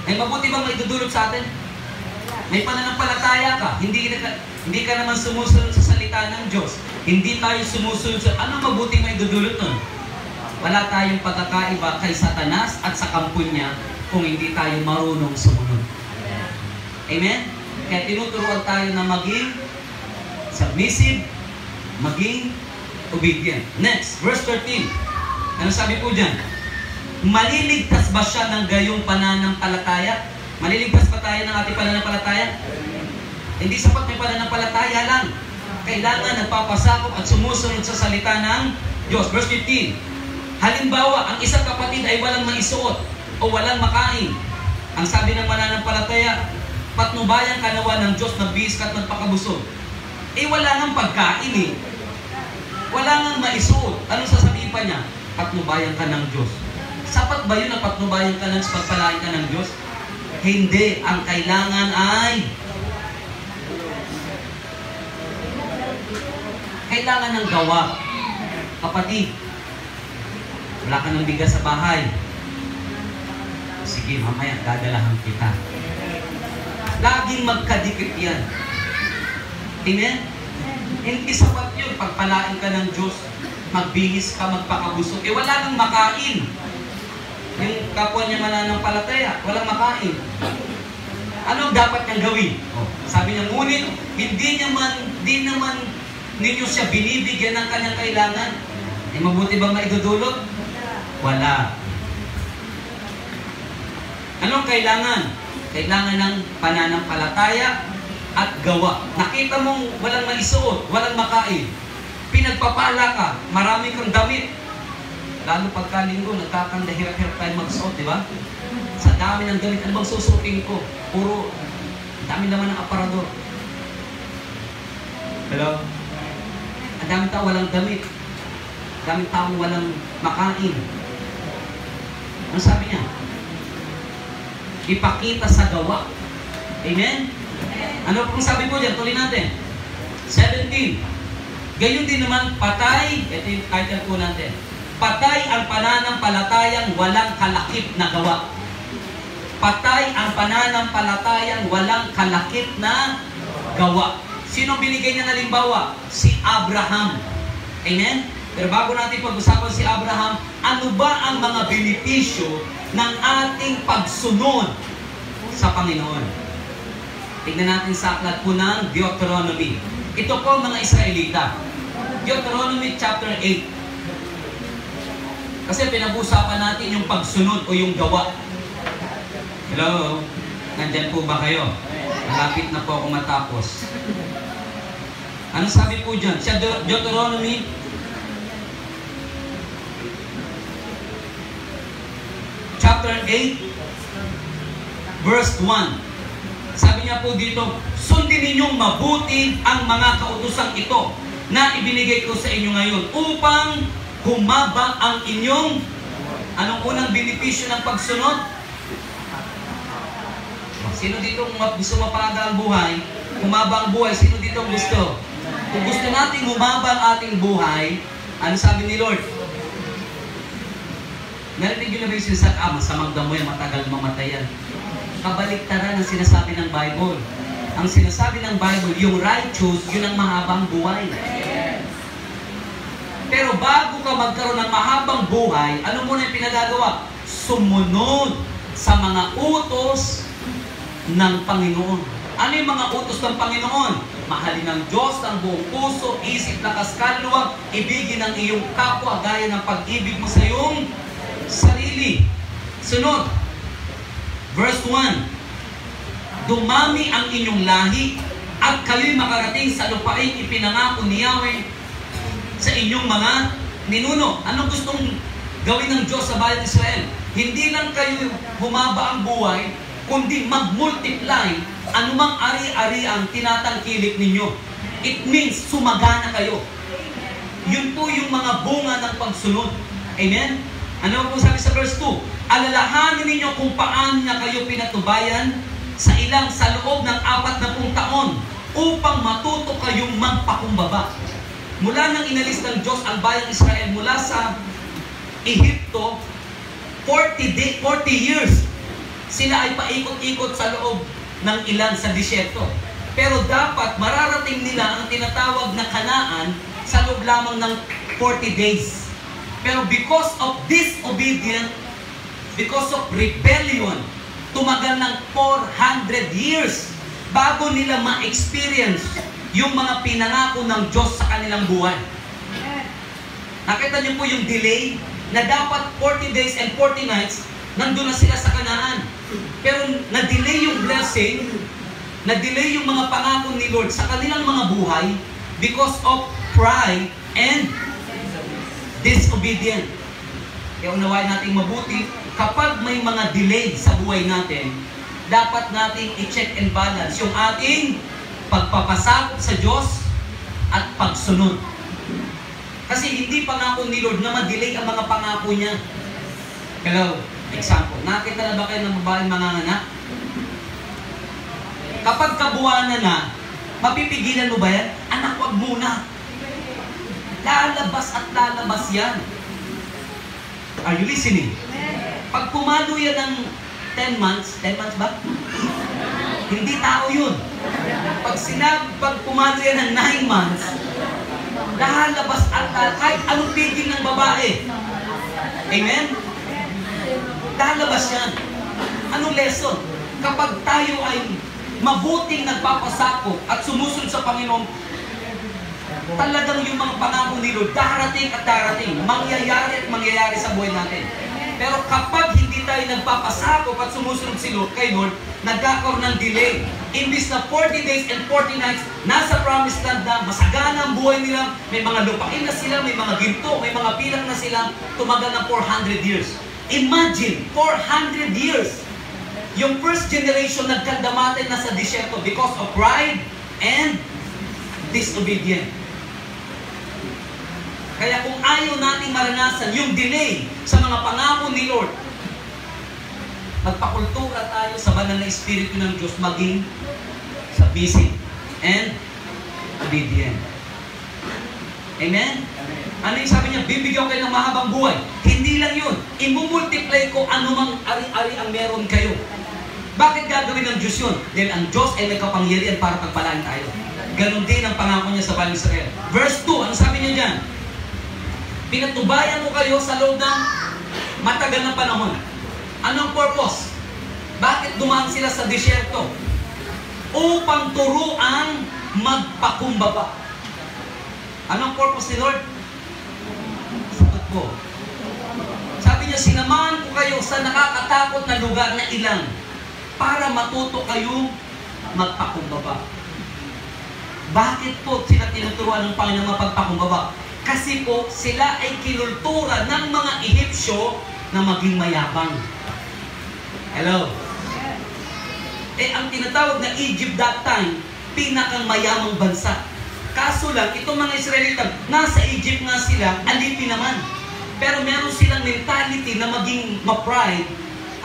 Ay mabuti bang may dudulot sa atin? May pananampalataya ka, hindi Hindi ka naman sumusunod sa salita ng Diyos. Hindi tayo sumusunod sa... Ano mabuting may dudulot nun? Wala tayong pagkakaiba kay Satanas at sa kampo niya kung hindi tayo marunong sumunod. Amen? Kaya tinuturuan tayo na maging submissive, maging obedient. Next, verse 13. Ano sabi po dyan? Maliligtas ba siya ng gayong pananampalataya? Maliligtas ba tayo ng ating pananampalataya? Hindi sapat may pananampalataya lang. Kailangan nagpapasakop at sumusunod sa salita ng Diyos. Verse 15. Halimbawa, ang isang kapatid ay walang maisuot o walang makain. Ang sabi ng mananampalataya, patnubayan ka nawa ng Diyos, nagbihis ka at nagpakabusog. Eh wala nang pagkain eh. Wala nang maisuot. Anong sasabihin pa niya? Patnubayan ka ng Diyos. Sapat ba yun na patnubayan ka ng pagpalain ka ng Diyos? Hindi. Ang kailangan ay kailangan ng gawa. Kapatid, wala ka ng bigas sa bahay. Sige, mamaya dadalahan kita. Laging magkadikit yan. Amen? Hindi sapat yun. Pagpalain ka ng Diyos, magbihis ka, magpakabusog. Eh wala nang makain. Yung kapwa niya mananampalataya, walang makain. Anong dapat niyang gawin? Oh, sabi niya, ngunit hindi naman ninyo siya binibigyan ng kanyang kailangan. Eh mabuti bang maidudulot? Wala. Anong kailangan? Kailangan ng pananampalataya at gawa. Nakita mong walang maisuot, walang makain. Pinagpapala ka, marami kang damit. Lalo pagkalinggo, nagkakandahirap-hirap tayo magsuot, di ba? Sa dami ng damit, ano bang susuotin ko? Puro, dami naman ng aparador. Hello? Ang dami tao walang damit. Ang dami tao walang makain. Ano sabi niya? Ipakita sa gawa. Amen? Ano pong sabi po dyan? Tuloy natin. 17. Gayon din naman, patay. Ito yung title po natin. Patay ang pananampalatayang walang kalakip na gawa. Patay ang pananampalatayang walang kalakip na gawa. Sino binigay niya ng halimbawa? Si Abraham. Amen? Pero bago natin pag-usapan si Abraham, ano ba ang mga benepisyo ng ating pagsunod sa Panginoon? Tignan natin sa aklat po ng Deuteronomy. Ito po mga Israelita. Deuteronomy chapter 8. Kasi pinag-usapan natin yung pagsunod o yung gawa. Hello? Nandyan po ba kayo? Malapit na po ako matapos. Ano sabi po dyan? Sa Deuteronomy chapter 8 verse 1. Sabi niya po dito, sundin ninyong mabuti ang mga kautosang ito na ibinigay ko sa inyo ngayon upang humaba ang inyong anong unang benepisyo ng pagsunod? Sino dito gusto mapaga ang buhay? Humaba ang buhay. Sino dito gusto? Kung gusto nating humaba ang ating buhay, ano sabi ni Lord? Narinig nyo na ba yung sinasabi, masamang damo yan, matagal mamatayan. Kabaliktaran ang sinasabi ng Bible. Ang sinasabi ng Bible, yung righteous, yun ang mahabang buhay. Pero bago ka magkaroon ng mahabang buhay, ano muna yung pinagagawa? Sumunod sa mga utos ng Panginoon. Ano yung mga utos ng Panginoon? Mahalin ng Diyos ng buong puso, isip, lakas, kaluluwa, ibigin ang iyong kapwa gaya ng pag-ibig mo sa iyong sarili. Sunod, verse 1. Dumami ang inyong lahi at kayo'y makarating sa lupaing ipinangako ni Yahweh sa inyong mga ninuno. Anong gustong gawin ng Diyos sa bayan ng Israel? Hindi lang kayo humaba ang buhay, kundi mag-multiply anumang ari-ari ang tinatangkilik ninyo. It means sumagana kayo. Yun po yung mga bunga ng pagsunod. Amen? Ano po sabi sa verse 2? Alalahanin ninyo kung paano na kayo pinatubayan sa loob ng 40 taon upang matuto kayong magpakumbaba. Mula nang inalis ng Diyos ang bayang Israel mula sa Ehipto, 40 years sila ay paikot-ikot sa loob ng ilan sa disyerto. Pero dapat mararating nila ang tinatawag na Kanaan sa loob lamang ng 40 days. Pero because of disobedience, because of rebellion, tumagal ng 400 years bago nila ma-experience yung mga pinangako ng Diyos sa kanilang buhay. Nakita niyo po yung delay na dapat 40 days and 40 nights nandun na sila sa Kanaan. Pero na-delay yung blessing, na-delay yung mga pangako ni Lord sa kanilang mga buhay because of pride and disobedience. Kaya unawain natin mabuti, kapag may mga delay sa buhay natin, dapat natin i-check and balance yung ating pagpapasakop sa Diyos at pagsunod. Kasi hindi pangako ni Lord na ma-delay ang mga pangako niya. Hello, example. Nakita na ba kayo ng babaeng manganganak? Kapag kabuwanan na, mapipigilan mo ba yan? Anak, wag muna. Lalabas at lalabas yan. Are you listening? Pag pumalo yan ng 10 months ba? Hindi tao yun. Pag pumalo yan ng 9 months, lalabas at kahit anong pigil ng babae. Amen? Lalabas yan. Anong lesson? Kapag tayo ay mabuting nagpapasakop at sumusunod sa Panginoon, talagang yung mga pangako ni Lord, darating at darating, mangyayari at mangyayari sa buhay natin. Pero kapag hindi tayo nagpapasakop at sumusunod kay Lord, nagkakaroon ng delay. Imbis na 40 days and 40 nights, nasa promised land na, masagana ang buhay nila, may mga lupain na sila, may mga ginto, may mga pilang na sila, tumagal ng 400 years. Imagine, 400 years. Yung first generation nagkandamatin na sa disyerto because of pride and disobedience. Kaya kung ayaw nating maranasan yung delay sa mga pangako ni Lord, magpakultura tayo sa banal na Espiritu ng Diyos maging submissive and obedient. Amen? Ano yung sabi niya? Bibigyan kayo ng mahabang buhay. Hindi lang yun. Imumultiply ko anumang ari-ari ang meron kayo. Bakit gagawin ng Diyos yun? Dahil ang Diyos ay may kapangyarihan para pagpalaan tayo. Ganon din ang pangako niya sa Balang Israel. Verse 2, ano sabi niya dyan? Pinatubayan ko kayo sa loob ng matagal na panahon. Anong purpose? Bakit dumaan sila sa disyerto? Upang turuan magpakumbaba. Anong purpose ni Lord? Sagot po. Sabi niya, sinamahan ko kayo sa nakakatakot na lugar na ilang para matuto kayong magpakumbaba. Bakit po sila tinuturuan ng Panginoon magpakumbaba? Kasi po sila ay kinultura ng mga Ehipsyo na maging mayabang. Hello? Ang tinatawag na Egypt that time, pinakang mayamang bansa. Kaso lang, itong mga Israelita, nasa Egypt nga sila, alipin naman. Pero meron silang mentality na maging ma-pride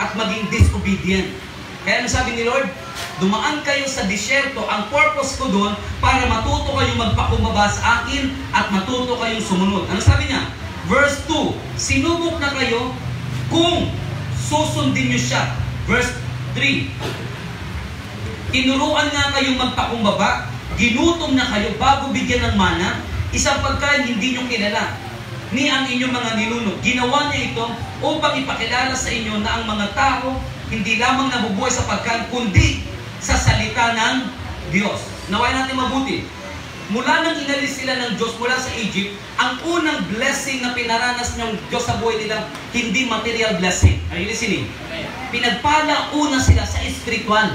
at maging disobedient. Kaya ano sabi ni Lord? Dumaan kayo sa disyerto. Ang purpose ko doon, para matuto kayong magpakumbaba sa akin at matuto kayong sumunod. Ano sabi niya? Verse 2, sinubok na kayo kung susundin niyo siya. Verse 3, tinuruan nga kayong magpakumbaba, ginutom na kayo bago bigyan ng mana, isang pagkain hindi niyo kilala, ni ang inyong mga ninuno. Ginawa niya ito upang ipakilala sa inyo na ang mga tao hindi lamang nabubuhay sa pagkain, kundi sa salita ng Diyos. Nawain natin mabuti. Mula nang inalis sila ng Diyos mula sa Egypt, ang unang blessing na pinaranas ng Diyos sa buhay nila, hindi material blessing. Are you listening? Pinagpala una sila sa spiritual.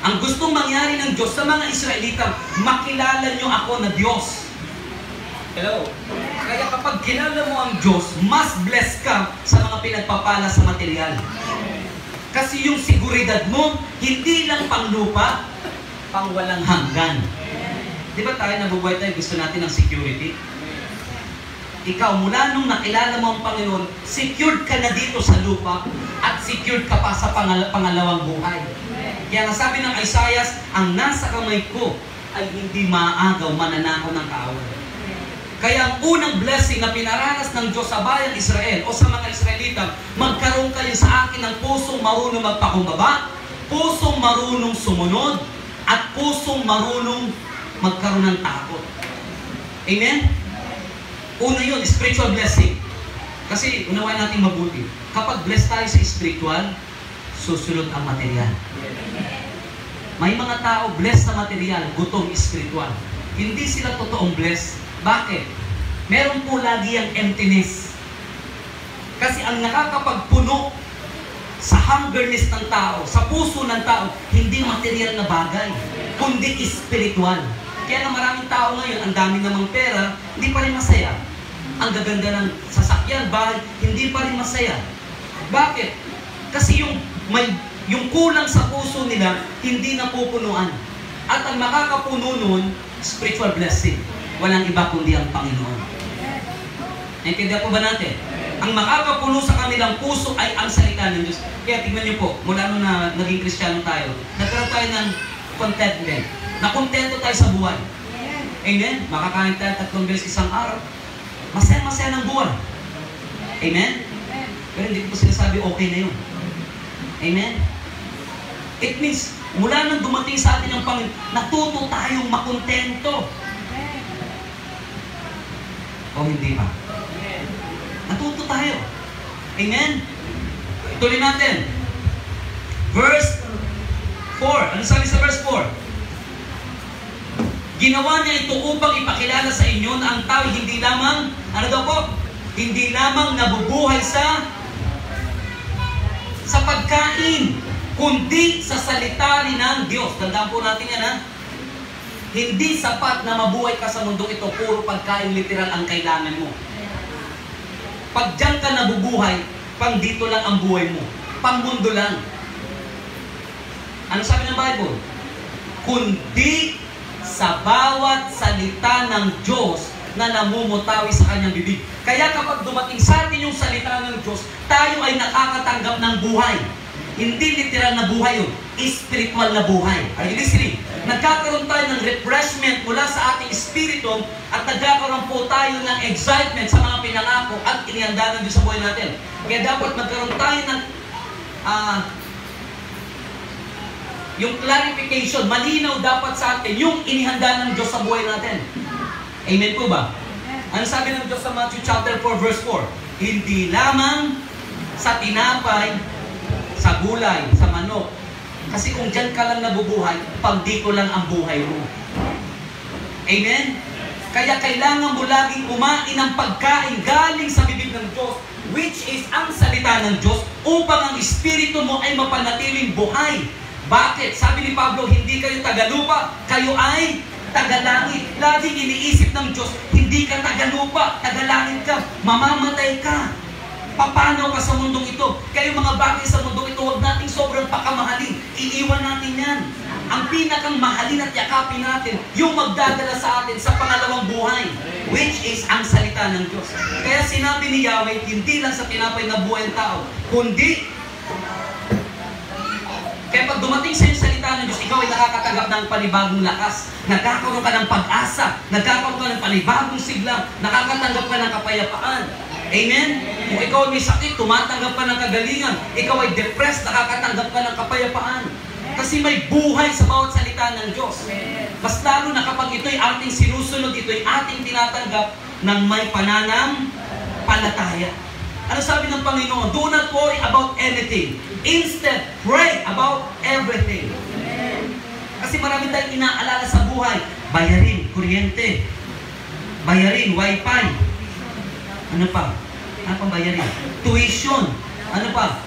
Ang gustong mangyari ng Diyos sa mga Israelita, makilala nyo ako na Diyos. Hello? Kaya kapag kilala mo ang Diyos, mas blessed ka sa mga pinagpapala sa material. Kasi yung seguridad mo, hindi lang pang lupa, pang walang hanggan. Di ba tayo nabubuhay tayo, gusto natin ng security? Ikaw, mula nung nakilala mo ang Panginoon, secured ka na dito sa lupa at secured ka pa sa pangalawang buhay. Kaya nga sabi ng Isaiah, ang nasa kamay ko ay hindi maaagaw, mananakaw ng kaaway. Kaya ang unang blessing na pinaranas ng Diyos sa bayang Israel o sa mga Israelita, magkaroon kayo sa akin ng pusong marunong magpakumbaba, pusong marunong sumunod, at pusong marunong magkaroon ng takot. Amen? Una yun, spiritual blessing. Kasi unawain natin mabuti. Kapag blessed tayo sa spiritual, susunod ang material. May mga tao blessed sa material, gutom spiritual. Hindi sila totoong blessed. Bakit? Meron po lagi ang emptiness. Kasi ang nakakapagpuno sa hungerness ng tao, sa puso ng tao, hindi material na bagay, kundi spiritual. Kaya na maraming tao ngayon, ang dami namang pera, hindi pa rin masaya. Ang gaganda ng sasakyan, bahay, hindi pa rin masaya. Bakit? Kasi yung kulang sa puso nila, hindi napupunuan. At ang makakapuno nun, spiritual blessing. Walang iba kundi ang Panginoon. Naintindihan po ba natin? Ang makakapuno sa kanilang puso ay ang salita ng Diyos. Kaya tingnan niyo po, mula nung naging Kristiyano tayo, nagkaroon tayo ng contentment. Nakontento tayo sa buhay. Amen? Makakain tayo 3 beses isang araw. Masaya-masaya ng buwan. Amen? Pero hindi ko po sinasabi okay na yun. Amen? It means, mula nang dumating sa atin ang Panginoon, natuto tayong makontento. O hindi pa? Natuto tayo. Amen? Tuloy natin. Verse 4. Ano sabi sa verse 4? Ginawa niya ito upang ipakilala sa inyo na ang tao hindi lamang, ano daw po? Hindi lamang nabubuhay sa pagkain, kundi sa salita rin ng Diyos. Tandaan po natin yan, ha? Hindi sapat na mabuhay ka sa mundo ito, puro pagkain literal ang kailangan mo. Pag diyan ka nabubuhay, pang dito lang ang buhay mo. Pang mundo lang. Ano sabi ng Bible? Kundi sa bawat salita ng Diyos na namumutawi sa kanyang bibig. Kaya kapag dumating sa atin yung salita ng Diyos, tayo ay nakakatanggap ng buhay. Hindi literal na buhay yun, spiritual na buhay. Are you listening? Nagkakaroon tayo ng refreshment mula sa ating espiritu at nagkakaroon po tayo ng excitement sa mga pinangako at inihanda ng Diyos sa buhay natin. Kaya dapat magkaroon tayo ng yung clarification, malinaw dapat sa atin yung inihanda ng Diyos sa buhay natin. Amen po ba? Ano sabi ng Diyos sa Matthew chapter 4 verse 4? Hindi lamang sa tinapay, sa gulay, sa manok. Kasi kung dyan ka lang nabubuhay, pag dito lang ang buhay mo. Amen? Kaya kailangan mo laging kumain ng pagkain galing sa bibig ng Diyos, which is ang salita ng Diyos, upang ang espiritu mo ay mapanatiling buhay. Bakit? Sabi ni Pablo, hindi kayo tagalupa, kayo ay tagalangit. Laging iniisip ng Diyos, hindi ka tagalupa, tagalangit ka, mamamatay ka. Papanaw ka sa mundong ito. Kayo mga bagay sa mundong ito, huwag nating sobrang pakamahalin. Iiwan natin yan. Ang pinakang mahalin at yakapin natin, yung magdadala sa atin sa pangalawang buhay, which is ang salita ng Diyos. Kaya sinabi ni Yahweh, hindi lang sa tinapay na buhay ng tao, kundi kaya pag dumating sa yung salita ng Diyos, ikaw ay nakakatanggap ng panibagong lakas. Nagkakaroon ka ng pag-asa. Nagkakaroon ka ng panibagong sigla. Nakakatanggap ka ng kapayapaan. Amen? Kung ikaw ay may sakit, tumatanggap ka ng kagalingan. Ikaw ay depressed, nakakatanggap ka ng kapayapaan. Kasi may buhay sa bawat salita ng Diyos. Mas lalo na kapag ito'y ating sinusunod, ito'y ating tinatanggap ng may pananampalataya. Ano sabi ng Panginoon? Do not worry about anything. Instead, pray about everything. Kasi marami tayong inaalala sa buhay. Bayarin, kuryente. Bayarin, wifi. Ano pa? Ano pang bayarin? Tuition. Ano pa?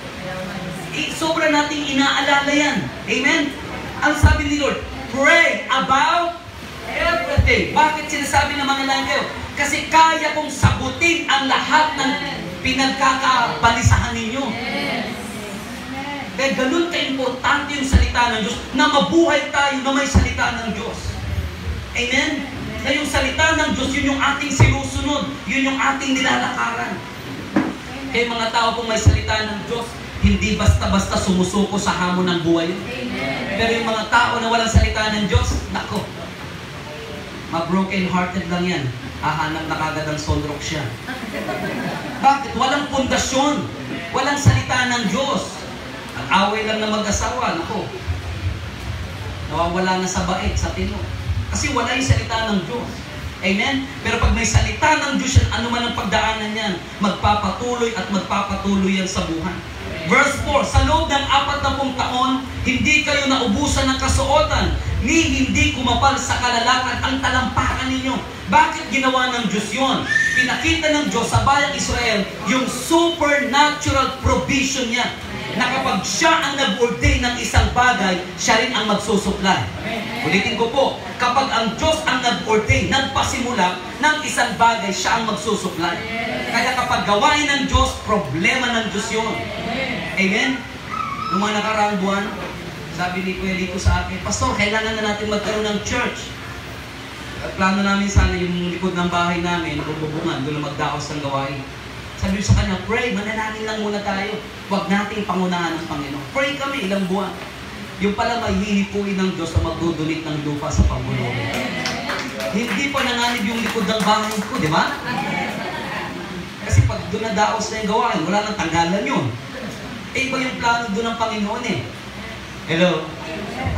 Sobra nating inaalala yan. Amen? Ang sabi ni Lord, pray about everything. Bakit sinasabi ng mga langyaw? Kasi kaya kong sagutin ang lahat ng pinagkakabalisahan ninyo. Kaya ganun ka-importante yung salita ng Diyos na mabuhay tayo na may salita ng Diyos. Amen? Na yung salita ng Diyos, yun yung ating sinusunod. Yun yung ating nilalakaran. Kaya mga tao kung may salita ng Diyos, hindi basta-basta sumusuko sa hamon ng buhay. Pero yung mga tao na walang salita ng Diyos, nako, ma-broken hearted lang yan. Hahanap na kagad ang sondrok siya. Bakit? Walang pundasyon. Walang salita ng Diyos. Ang away lang na mag-asawa, nako. Nawawala na sa bait, sa tino. Kasi wala yung salita ng Diyos. Amen? Pero pag may salita ng Diyos yan, ano man ang pagdaanan yan, magpapatuloy at magpapatuloy yan sa buhay. Verse 4, sa loob ng 40 taon, hindi kayo naubusan ng kasuotan, ni hindi kumapal sa kalalakan ang talampakan ninyo. Bakit ginawa ng Diyos yun? Pinakita ng Diyos sa bayang Israel yung supernatural provision niya, na kapag siya ang nag-ordain ng isang bagay, siya rin ang magsusupply. Ulitin ko po, kapag ang Diyos ang nag-ordain, nagpasimula ng isang bagay, siya ang magsusupply. Kaya kapag gawain ng Diyos, problema ng Diyos yun. Amen? Noong mga nakaraang buwan, sabi ni Kuya Lico sa akin, Pastor, kailangan na natin magkaroon ng church. At plano namin sana yung likod ng bahay namin, bubungan, doon magdaos ng gawain. Sabi ko sa kanya, pray, manalangin lang muna tayo. Huwag nating pangunahan ng Panginoon. Pray kami ilang buwan. Yung pala may hihipuin ng Diyos na magdudunit ng lupa sa panggulobe. Hindi pa nanganib yung likod ng bahay ko, di ba? Kasi pag doon nadaos na yung gawain, wala nang tanggalan yun. Iba yung plano doon ng Panginoon eh. Hello?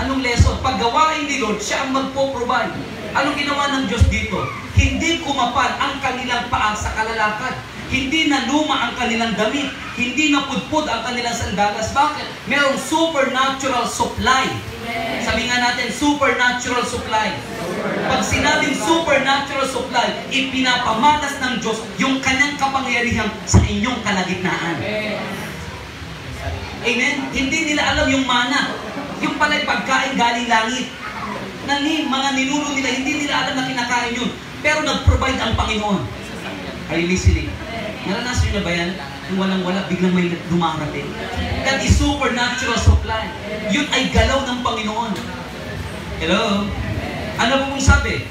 Anong lesson? Pag gawain ni Lord, siya ang magpo-provide. Anong ginawa ng Diyos dito? Hindi kumapal ang kanilang paa sa kalalakad. Hindi na luma ang kanilang damit. Hindi na pudpud ang kanilang sandalas. Bakit? Merong supernatural supply. Sabi nga natin, supernatural supply. Pag sinabing supernatural supply, ipinapamalas ng Diyos yung kanyang kapangyarihan sa inyong kalagitnaan. Amen? Hindi nila alam yung mana. Yung pala'y pagkain galing langit. Mga ninuno nila, hindi nila alam na kinakain yun. Pero nag-provide ang Panginoon. Are you listening? Naranasan nyo na ba yan? Yung walang-wala, biglang may dumarating. That is supernatural supply. Yun ay galaw ng Panginoon. Hello? Ano po pong sabi?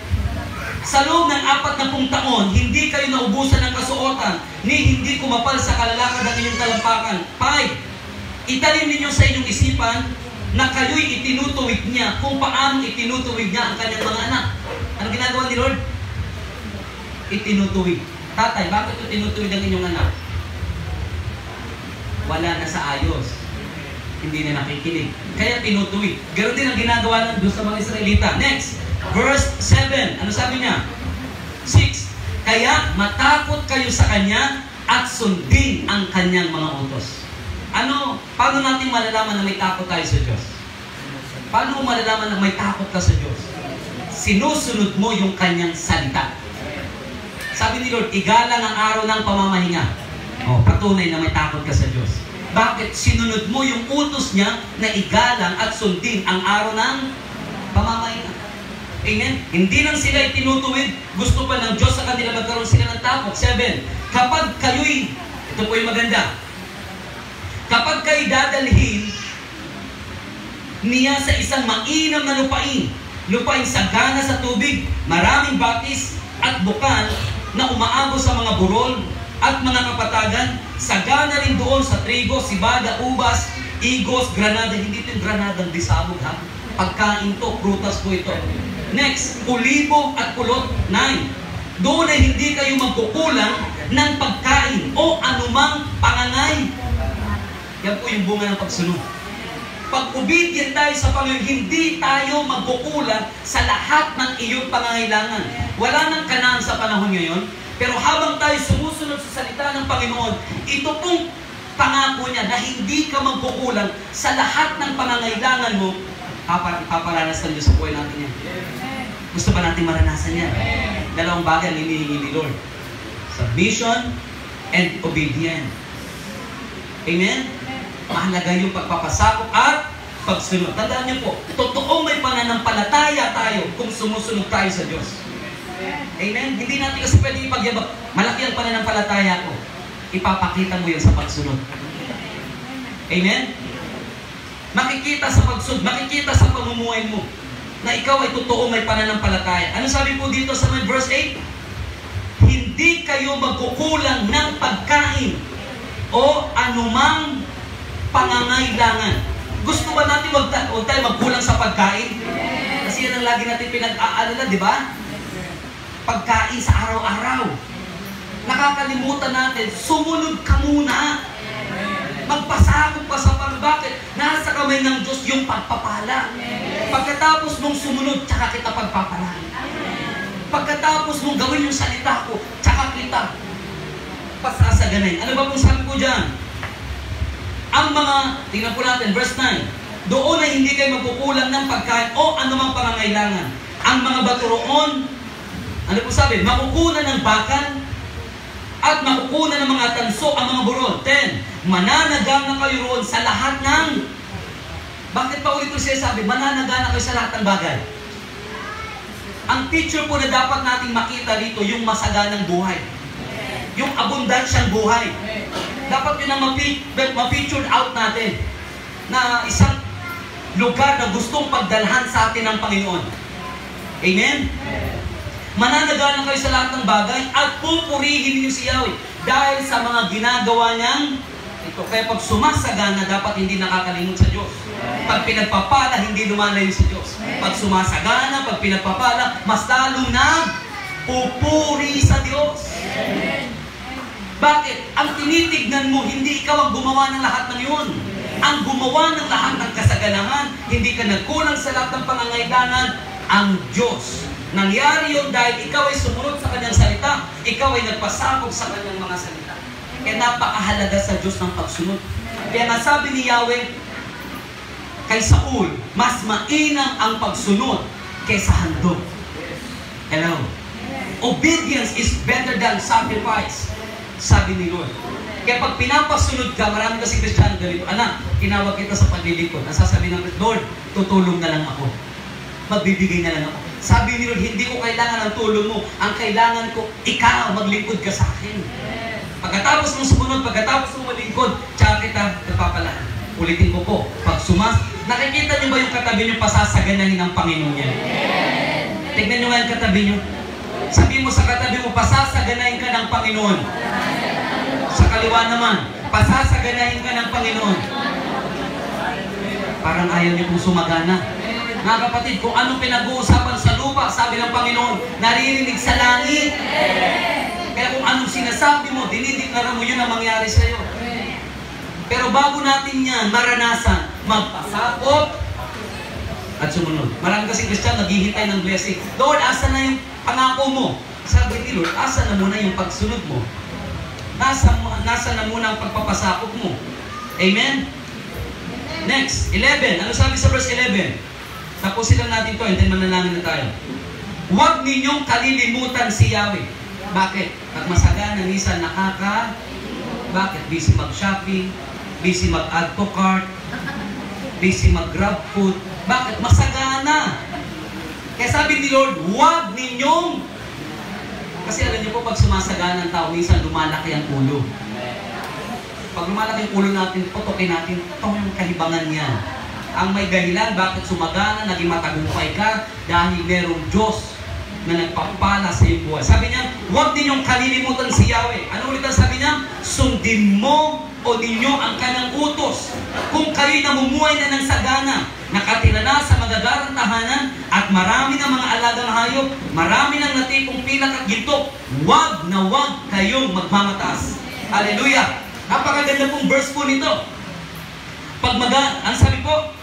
Sa loob ng 40 taon, hindi kayo naubusan ng kasuotan, ni hindi kumapal sa kalalakad ang inyong talampakan. 5. Italim ninyo sa inyong isipan na kayo'y itinutuwid niya kung paano itinutuwid niya ang kanyang mga anak. Ano ginagawa ni Lord? Itinutuwid. Tatay, bakit ito tinutuwid ang inyong anak? Wala na sa ayos. Hindi na nakikinig. Kaya tinutuwid. Ganon din ang ginagawa ng Diyos sa mga Israelita. Next, verse 7. Ano sabi niya? 6. Kaya matakot kayo sa Kanya at sundin ang Kanyang mga utos. Paano natin malalaman na may takot tayo sa Diyos? Paano mo malalaman na may takot ka sa Diyos? Sinusunod mo yung Kanyang salita. Sabi ni Lord, igalang ang araw ng pamamahinga. Patunay na may takot ka sa Diyos. Bakit? Sinunod mo yung utos niya na igalang at sundin ang araw ng pamamahinga. Amen? Hindi lang sila itinutuwid, gusto pa ng Diyos sa kanila magkaroon sila ng takot. 7. Kapag kayo'y, ito po yung maganda, kapag kayo'y dadalhin niya sa isang mainam na lupain sagana sa tubig, maraming batis at bukan na umaabot sa mga burol at mga kapatagan, sagana rin doon sa trigo, sibada, ubas, igos, granada. Hindi ito yung granadang disabog ha. Pagkain to, prutas po ito. Next, kulibo at kulot. 9. Doon ay hindi kayo magkukulang ng pagkain o anumang pangangay. Yan po yung bunga ng pagsunod. Pag obedient tayo sa Panginoon, hindi tayo magkukulang sa lahat ng iyong pangangailangan. Wala nang kanaan sa panahon ngayon, pero habang tayo sumusunod sa salita ng Panginoon, ito pong pangako niya na hindi ka magkukulang sa lahat ng pangangailangan mo, paparanasan Diyos sa buhay natin yan. Gusto ba natin maranasan yan? Dalawang bagay ang hinihingi ni Lord. Submission and obedience. Amen? Mahalaga yung pagpapasakop at pagsunod. Tandaan niyo po, totoong may pananampalataya tayo kung sumusunod tayo sa Diyos. Amen? Hindi natin kasi pwede ipagyabang. Malaki ang pananampalataya ko. Ipapakita mo yan sa pagsunod. Amen? Makikita sa pagsunod, makikita sa pamumuhay mo na ikaw ay totoo may pananampalataya. Ano sabi po dito sa verse 8? Hindi kayo magkukulang ng pagkain o anumang pangangailangan. Gusto ba natin huwag tayo magkulang sa pagkain? Kasi yan ang lagi natin pinag-aalala, di ba? Pagkain sa araw-araw. Nakakalimutan natin, sumunod ka muna. Magpasakop ka sa bakit? Nasa kamay ng Diyos yung pagpapala. Pagkatapos mong sumunod, tsaka kita pagpapalaan. Pagkatapos mong gawin yung salita ko, tsaka kita pasasaganayin. Ano ba kung sabi ko dyan? Ang mga, tingnan po natin, verse 9, doon ay hindi kayo magkukulang ng pagkain o anumang pangangailangan. Ang mga bato roon, ano po sabi? Makukunan ng bakal at makukunan ng mga tanso ang mga buron. 10. Mananagang na kayo roon sa lahat ng... Bakit pa ulit siya sabi? Mananagang na kayo sa lahat ng bagay. Ang picture po na dapat nating makita dito, yung masaganang buhay. Yung abundansyang buhay. Dapat yun ang ma-picture out natin. Na isang lugar na gustong pagdalhan sa atin ng Panginoon. Amen? Mananagalan kayo sa lahat ng bagay at pupurihin niyo si Yahweh dahil sa mga ginagawa niyang ito. Kaya pag sumasagana, dapat hindi nakakalimot sa Diyos. Pag pinagpapala, hindi lumalayo sa Diyos. Pag sumasagana, pag pinagpapala, mas lalong nagpupuri sa Diyos. Bakit? Ang tinitignan mo, hindi ikaw ang gumawa ng lahat ng yun. Ang gumawa ng lahat ng kasaganahan, hindi ka nagkulang sa lahat ng pangangailangan, ang Diyos. Nangyari yun dahil ikaw ay sumunod sa Kanyang salita, ikaw ay nagpasakop sa Kanyang mga salita. Kaya napakahalaga sa Diyos ng pagsunod. Kaya nasabi ni Yahweh, kay Saul, mas mainam ang pagsunod kaysa handog. Hello? Obedience is better than sacrifice, sabi ni Lord. Kaya pag pinapasunod ka, marami kasi Kristiyano ganito, anak, tinawag kita sa paglilingkod. Ang sasabi ng Lord, tutulong na lang ako. Magbibigay na lang ako. Sabi ni Lord, hindi ko kailangan ng tulong mo. Ang kailangan ko, ikaw, maglingkod ka sa akin. Pagkatapos mong sumunod, pagkatapos mong malingkod, tsaka kita napapalaan. Ulitin ko po, pag nakikita niyo ba yung katabi niyo pasasaganahin ng Panginoon niya? Tignan niyo nga yung katabi niyo. Sabi mo sa katabi mo, pasasaganahin ka ng Panginoon. Sa kaliwa naman, pasasaganahin ka ng Panginoon. Parang ayaw niyo pong sumagana. Mga kapatid, kung anong pinag-uusapan sa lupa, sabi ng Panginoon, naririnig sa langit. Kaya kung anong sinasabi mo, dinideklara mo, yun ang mangyari sa iyo. Pero bago natin yan maranasan, magpasakop at sumunod. Marami kasing Kristiyano naghihintay ng blessing. Lord, asa na yung pangako mo? Sabi ni Lord, asa na muna yung pagsunod mo? Nasa na muna ang pagpapasakop mo? Amen? Next, 11. Ano sabi sa verse 11? Tapusin lang natin ito, and then manalangin na tayo. Huwag ninyong kalilimutan si Yahweh. Bakit? Pag masagana, minsan bakit? Busy mag-shopping, busy mag-add to cart, busy mag-grab food. Bakit? Masagana. Kaya sabi ni Lord, huwag ninyong... Kasi alam niyo po, pag sumasagana ng tao, minsan lumalaki ang ulo. Pag lumalaki ang ulo natin, putokin natin, ito yung kahibangan niya. Ang may dahilan, bakit sumagana, naging matagumpay ka, dahil merong Diyos na nagpapala sa iyong buhay. Sabi niya, huwag ninyong kalilimutan si Yahweh. Ano ulit ang sabi niya? Sundin mo o ninyo ang kanyang utos. Kung kayo'y namumuhay na ng sagana, nakatira na sa magagarang tahanan, at marami ng mga alagang hayop, marami ng natipong pilak at ginto, huwag na huwag kayong magmamataas. Hallelujah! Napakaganda pong verse po nito. Ang sabi po,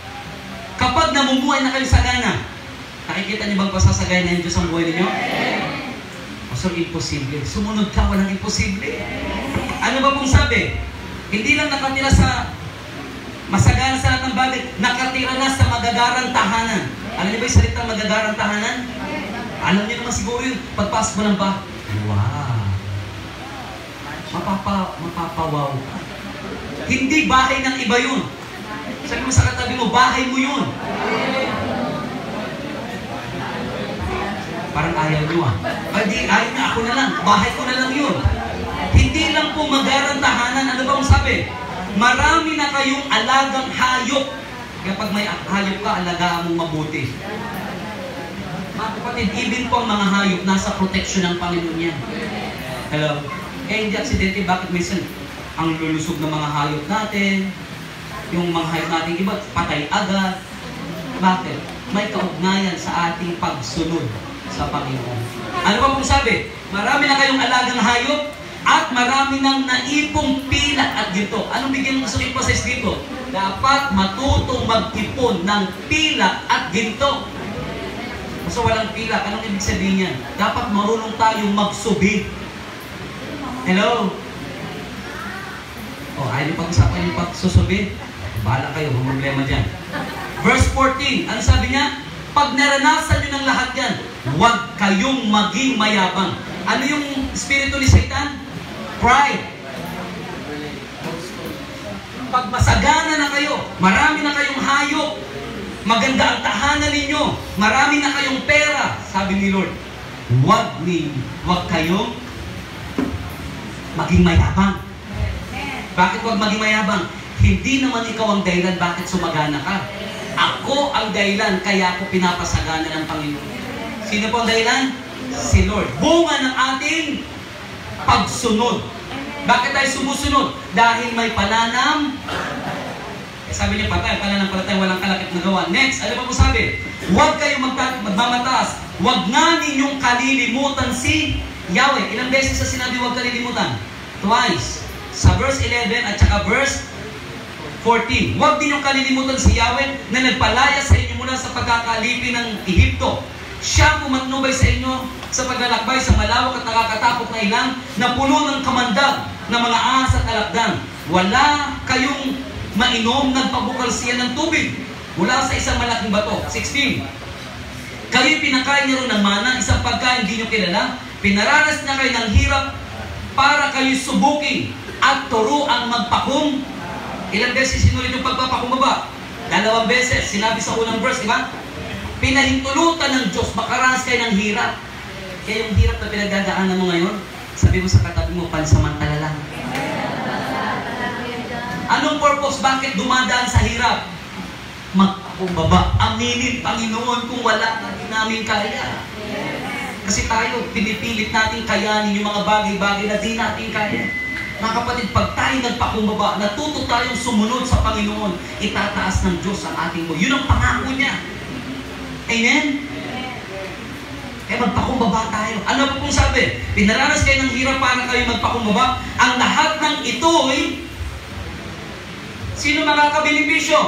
kapag namumuhay na kayo sagana, nakikita niyo bang pasasagay na yung Diyos ang buhay ninyo? So, imposible. Sumunod ka, walang imposible. Ano ba pong sabi? Hindi lang nakatira sa masagana sa lahat ng bagay, nakatira na sa magagarang tahanan. Alam niyo ba yung salitang magagarang tahanan? Alam niyo naman siguro yun, pagpasok mo ng bahay. Wow! Mapapawaw ka. Hindi bahay ng iba yun. Sabi mo sa katabi mo, bahay mo yun. Parang ayaw nyo Di, ayaw na, ako na lang. Bahay ko na lang yun. Hindi lang po magarang tahanan. Ano ba ang sabi? Marami na kayong alagang hayop. Kapag may hayop ka, alagaan mong mabuti. Mga kapatid, even po ang mga hayop, nasa protection ng Panginoon yan. Hello? Hindi aksidente, bakit minsan ang lulusog ng mga hayop natin, yung mga hayop natin iba, patay agad. Bakit? May kaugnayan sa ating pagsunod sa Panginoon. Ano ba pong sabi? Marami na kayong alagang hayop, At marami nang naipong pilak at ginto. Anong bigyan gusto i-process dito? Dapat matutong mag-ipon ng pilak at ginto. So walang pilak, anong ibig sabihin yan? Dapat marunong tayong magsubi. Hello? Oh, ayaw niyo pag-usapan yung pagsusubi? Bahala kayo, may problema dyan. Verse 14, ano sabi niya? Pag naranasan niyo ng lahat yan, huwag kayong maging mayabang. Ano yung espiritu ni Satan? Pride. Pag masagana na kayo, marami na kayong hayop, maganda ang tahanan ninyo, marami na kayong pera, sabi ni Lord, huwag kayong maging mayabang. Bakit huwag maging mayabang? Hindi naman ikaw ang dahilan bakit sumagana ka. Ako ang dahilan kaya ako pinapasagana ng Panginoon. Sino po ang dahilan? Si Lord. Bunga ng ating pagsunod. Bakit tayo sumusunod? Dahil may pananam. Sabi niya, patay, pananampalataya, walang kalakip na gawa. Next, ano pa po sabi? Huwag kayong magmamataas. Huwag nga ninyong kalilimutan si Yahweh. Ilang beses sa sinabi huwag kalilimutan? Twice. Sa verse 11 at saka verse 14. Huwag ninyong kalilimutan si Yahweh na nagpalaya sa inyo mula sa pagkakalipin ng Ehipto. Siya pumatnubay sa inyo sa paglalakbay sa malawak at nakakatakot na ilang na puno ng kamandag na mga ahas at alakdan. Wala kayong mainom, nagpabukal siya ng tubig mula sa isang malaking bato. 16. Kayo pinakain niyo rin ng mana, isang pagkain hindi niyo kilala. Pinaranas na kayo ng hirap para kayo subukin at turuan magpakum. Ilang beses sinulit yung pagpapakumbaba? 2 beses. Sinabi sa unang verse, di ba? Pinahintulutan ng Diyos, makaranas kayo ng hirap. Kaya yung hirap na pinagdadaanan mo ngayon, sabi mo sa katabi mo, pansamantala lang. Anong purpose? Bakit dumadaan sa hirap? Magpakumbaba. Aminin, Panginoon, kung wala ka din namin kaya. Kasi tayo, pinipilit natin kayanin yung mga bagay-bagay na di natin kaya. Mga kapatid, pag tayo nagpakumbaba, natuto tayong sumunod sa Panginoon, itataas ng Diyos ang ating mo. Yun ang pangako niya. Amen? Kaya magpakumbaba tayo. Ano po pong sabi? Pinaranas kayo ng hirap para kayo magpakumbaba. Ang lahat ng ito'y sino makakabinibisyo?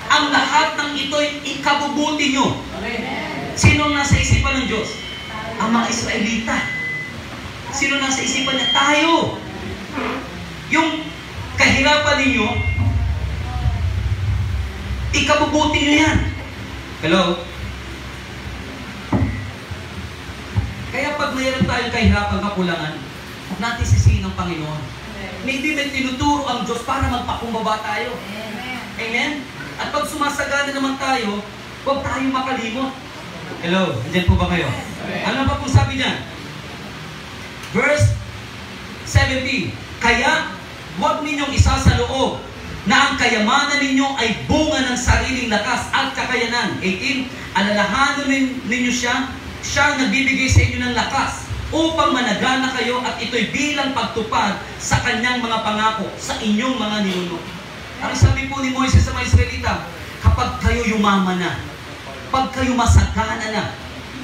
Ang lahat ng ito'y ikabubuti nyo. Sino nasa isipan ng Diyos? Ang mga Israelita. Sino nasa isipan niya? Tayo. Yung kahirapan ninyo, ikabubuti nyo yan. Hello? Kaya pag mayroon tayong kahirapan, kakulangan, huwag natin sisihin ng Panginoon. Maybe may tinuturo ang Diyos para magpakumbaba tayo. Amen? At pag sumasagana naman tayo, huwag tayong makalimot. Hello? Diyan po ba kayo? Ano ba kung sabi niya? Verse 17. Kaya, huwag ninyong isasaloob na ang kayamanan ninyo ay bunga ng sariling lakas at kakayanan. 18. Alalahanin ninyo siya ang nagbibigay sa inyo ng lakas upang managana kayo at ito'y bilang pagtupad sa kanyang mga pangako sa inyong mga ninuno. Ang sabi po ni Moises sa mga Israelita, kapag kayo yumaman na, pag kayo masagana na,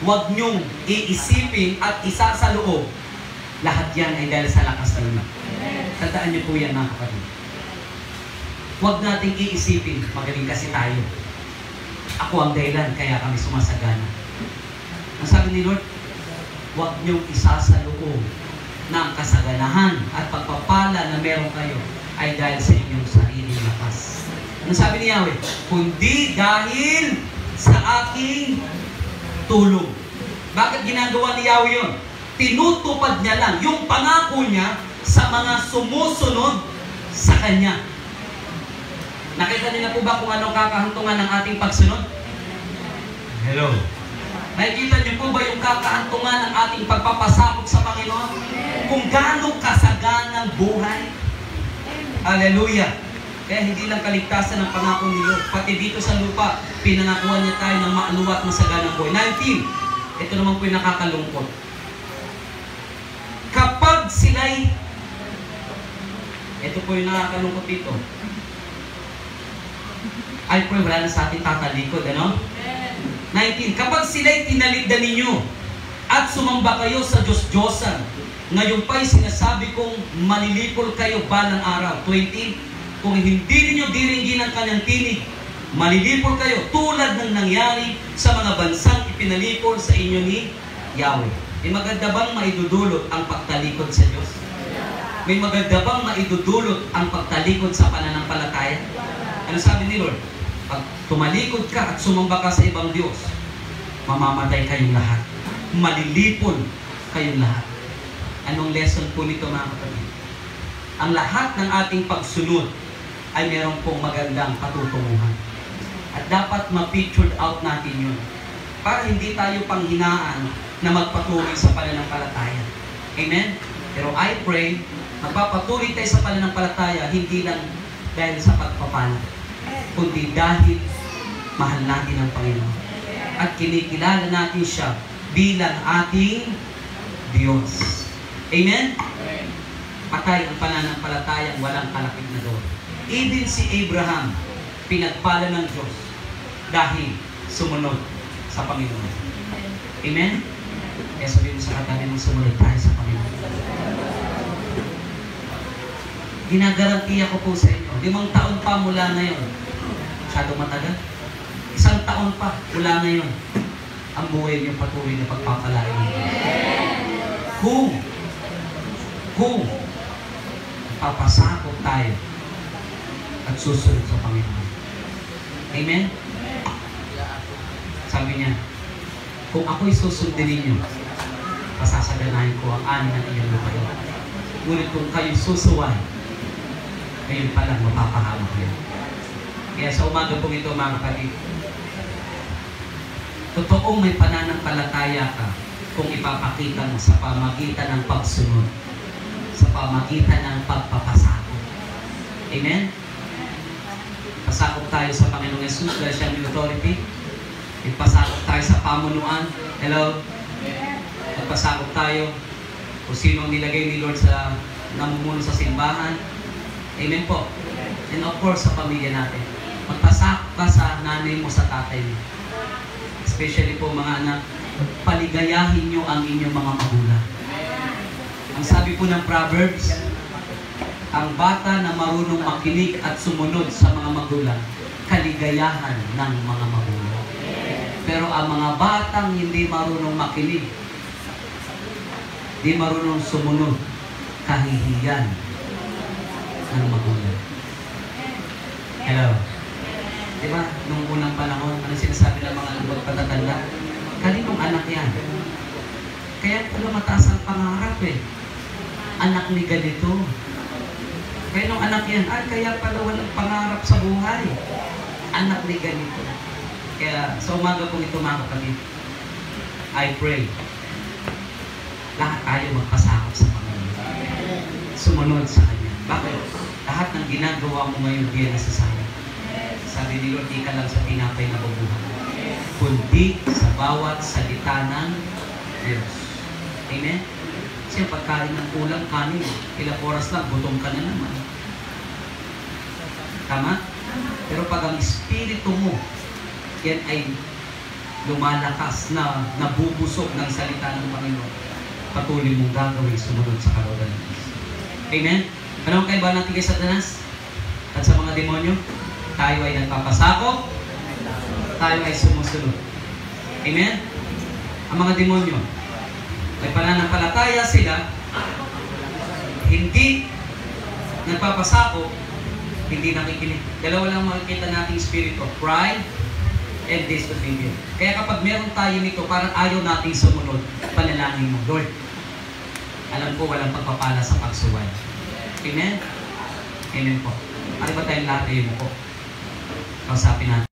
huwag niyong iisipin at isasaloob. Lahat yan ay dahil sa lakas ng Diyos. Tandaan niyo po yan, mga kapatid. Huwag nating iisipin, magaling kasi tayo. Ako ang dahilan, kaya kami sumasagana. Ang sabi ni Lord, huwag niyong isasaloob na ang kasaganahan at pagpapala na meron kayo ay dahil sa inyong sariling lakas. Ano sabi ni Yahweh? Kundi dahil sa aking tulong. Bakit ginagawa ni Yahweh yun? Tinutupad niya lang yung pangako niya sa mga sumusunod sa Kanya. Nakita niyo na po ba kung anong kakahantungan ng ating pagsunod? Hello? Nakikita niyo po ba yung kakahantungan ng ating pagpapasakop sa Panginoon? Kung gaano kasaganang buhay? Hallelujah! Kaya hindi lang kaligtasan ng pangako ni Lord. Pati dito sa lupa, pinangakuan niya tayo ng maaluwa at masaganang buhay. 19. Ito naman po yung nakakalungkot. Kapag sila'y, ito po yung nakakalungkot dito. Ay po, wala na sa ating tatalikod, ano? 19. Kapag sila'y tinaligdan ninyo at sumamba kayo sa Diyos-Diyosan Ngayon pa'y sinasabi kong malilipol kayo balang araw. 20, kung hindi ninyo diringgin ang kanyang tinig, malilipol kayo tulad ng nangyari sa mga bansang ipinalipol sa inyo ni Yahweh. May maganda bang maidudulot ang pagtalikod sa Diyos? May maganda bang maidudulot ang pagtalikod sa pananampalataya? Ano sabi ni Lord? Pag tumalikod ka at sumamba ka sa ibang Diyos, mamamatay kayong lahat. Malilipol kayong lahat. Anong lesson po nito mga kapatid? Ang lahat ng ating pagsunod ay meron pong magandang patutunguhan. At dapat ma-pictured out natin yun. Para hindi tayo panghinaan na magpatuloy sa pananampalataya. Amen? Pero I pray, magpapatuloy tayo sa pananampalataya, hindi lang dahil sa pagpapala, kundi dahil mahal natin ang Panginoon. At kinikilala natin siya bilang ating Diyos. Amen? Patay ang pananampalatayang walang kalakip na doon. Even si Abraham, pinagpala ng Diyos dahil sumunod sa Panginoon. Amen? Kaya sabihin mo sa katabi mo, sumunod tayo sa Panginoon. Ginagarantiya ko po sa inyo, 5 taon pa mula ngayon. Masyadong matagal. 1 taon pa mula ngayon. Ang buhay niyo patuloy na pagpapalain. Kung papasakop tayo at susunod sa Panginoon. Amen? Sabi niya, kung ako'y susundin ninyo, pasasaganahin ko ang ani ng iyong lupain. Ngunit kung kayo susuway, ngayon pa lang mapapahamak yun. Kaya sa umaga pong ito mga kapatid, totoong may pananampalataya ka kung ipapakita mo sa pamagitan ng pagsunod, sa pamagitan ng pagpapasakop. Amen? Pasakop tayo sa Panginoong Yesus dahil siya may authority. Ipasakop tayo sa pamunuan. Hello? Magpasakop tayo kung sino ang nilagay ni Lord sa namumuno sa simbahan. Amen po. And of course, sa pamilya natin. Magpasakop ka sa nanay mo, sa tatay mo. Especially po mga anak, paligayahin nyo ang inyong mga magulang. Ang sabi po ng Proverbs, ang bata na marunong makinig at sumunod sa mga magulang, kaligayahan ng mga magulang. Pero ang mga batang hindi marunong makinig, hindi marunong sumunod, kahihiyan ng magulang. Hello? Diba? Nung unang panahon, ano sinasabi ng mga magpatatanda? Kaninong anak yan? Kaya pala mataas ang pangarap eh. Anak ni ganito. Kaya nung anak yan, kaya pala walang pangarap sa buhay. Anak ni ganito. Kaya sa umaga pong ito mga kapatid, I pray, lahat tayo magpasakop sa Panginoon. Sumunod sa Kanya. Bakit? Lahat ng ginagawa mo ngayon, di na sasayang. Sabi ni Lord, di ka lang sa tinapay na bubuhay, kundi sa bawat salita ng Diyos. Amen? Kasi pagkain ng kulang kanin, ilang oras lang, gutom ka na naman. Tama? Pero pag ang espiritu mo, yan ay lumalakas na nabubusog ng salita ng Panginoon, patuloy mong gagawin sumunod sa kalooban ng Diyos. Amen? Ano ang kaibahan natin kay Satanas at sa mga demonyo? Tayo ay nagpapasakop, tayo ay sumusunod. Amen? Ang mga demonyo, may pananampalataya sila, hindi nagpapasakop, hindi nakikinig. Dalawa lang makikita nating spirit of pride and disobedience. Kaya kapag meron tayo nito, parang ayaw nating sumunod, panalangin mo, Lord, alam ko walang pagpapala sa pagsuway. Amen? Amen po. Ano ba tayong lahat ay mo po? Kausapin natin.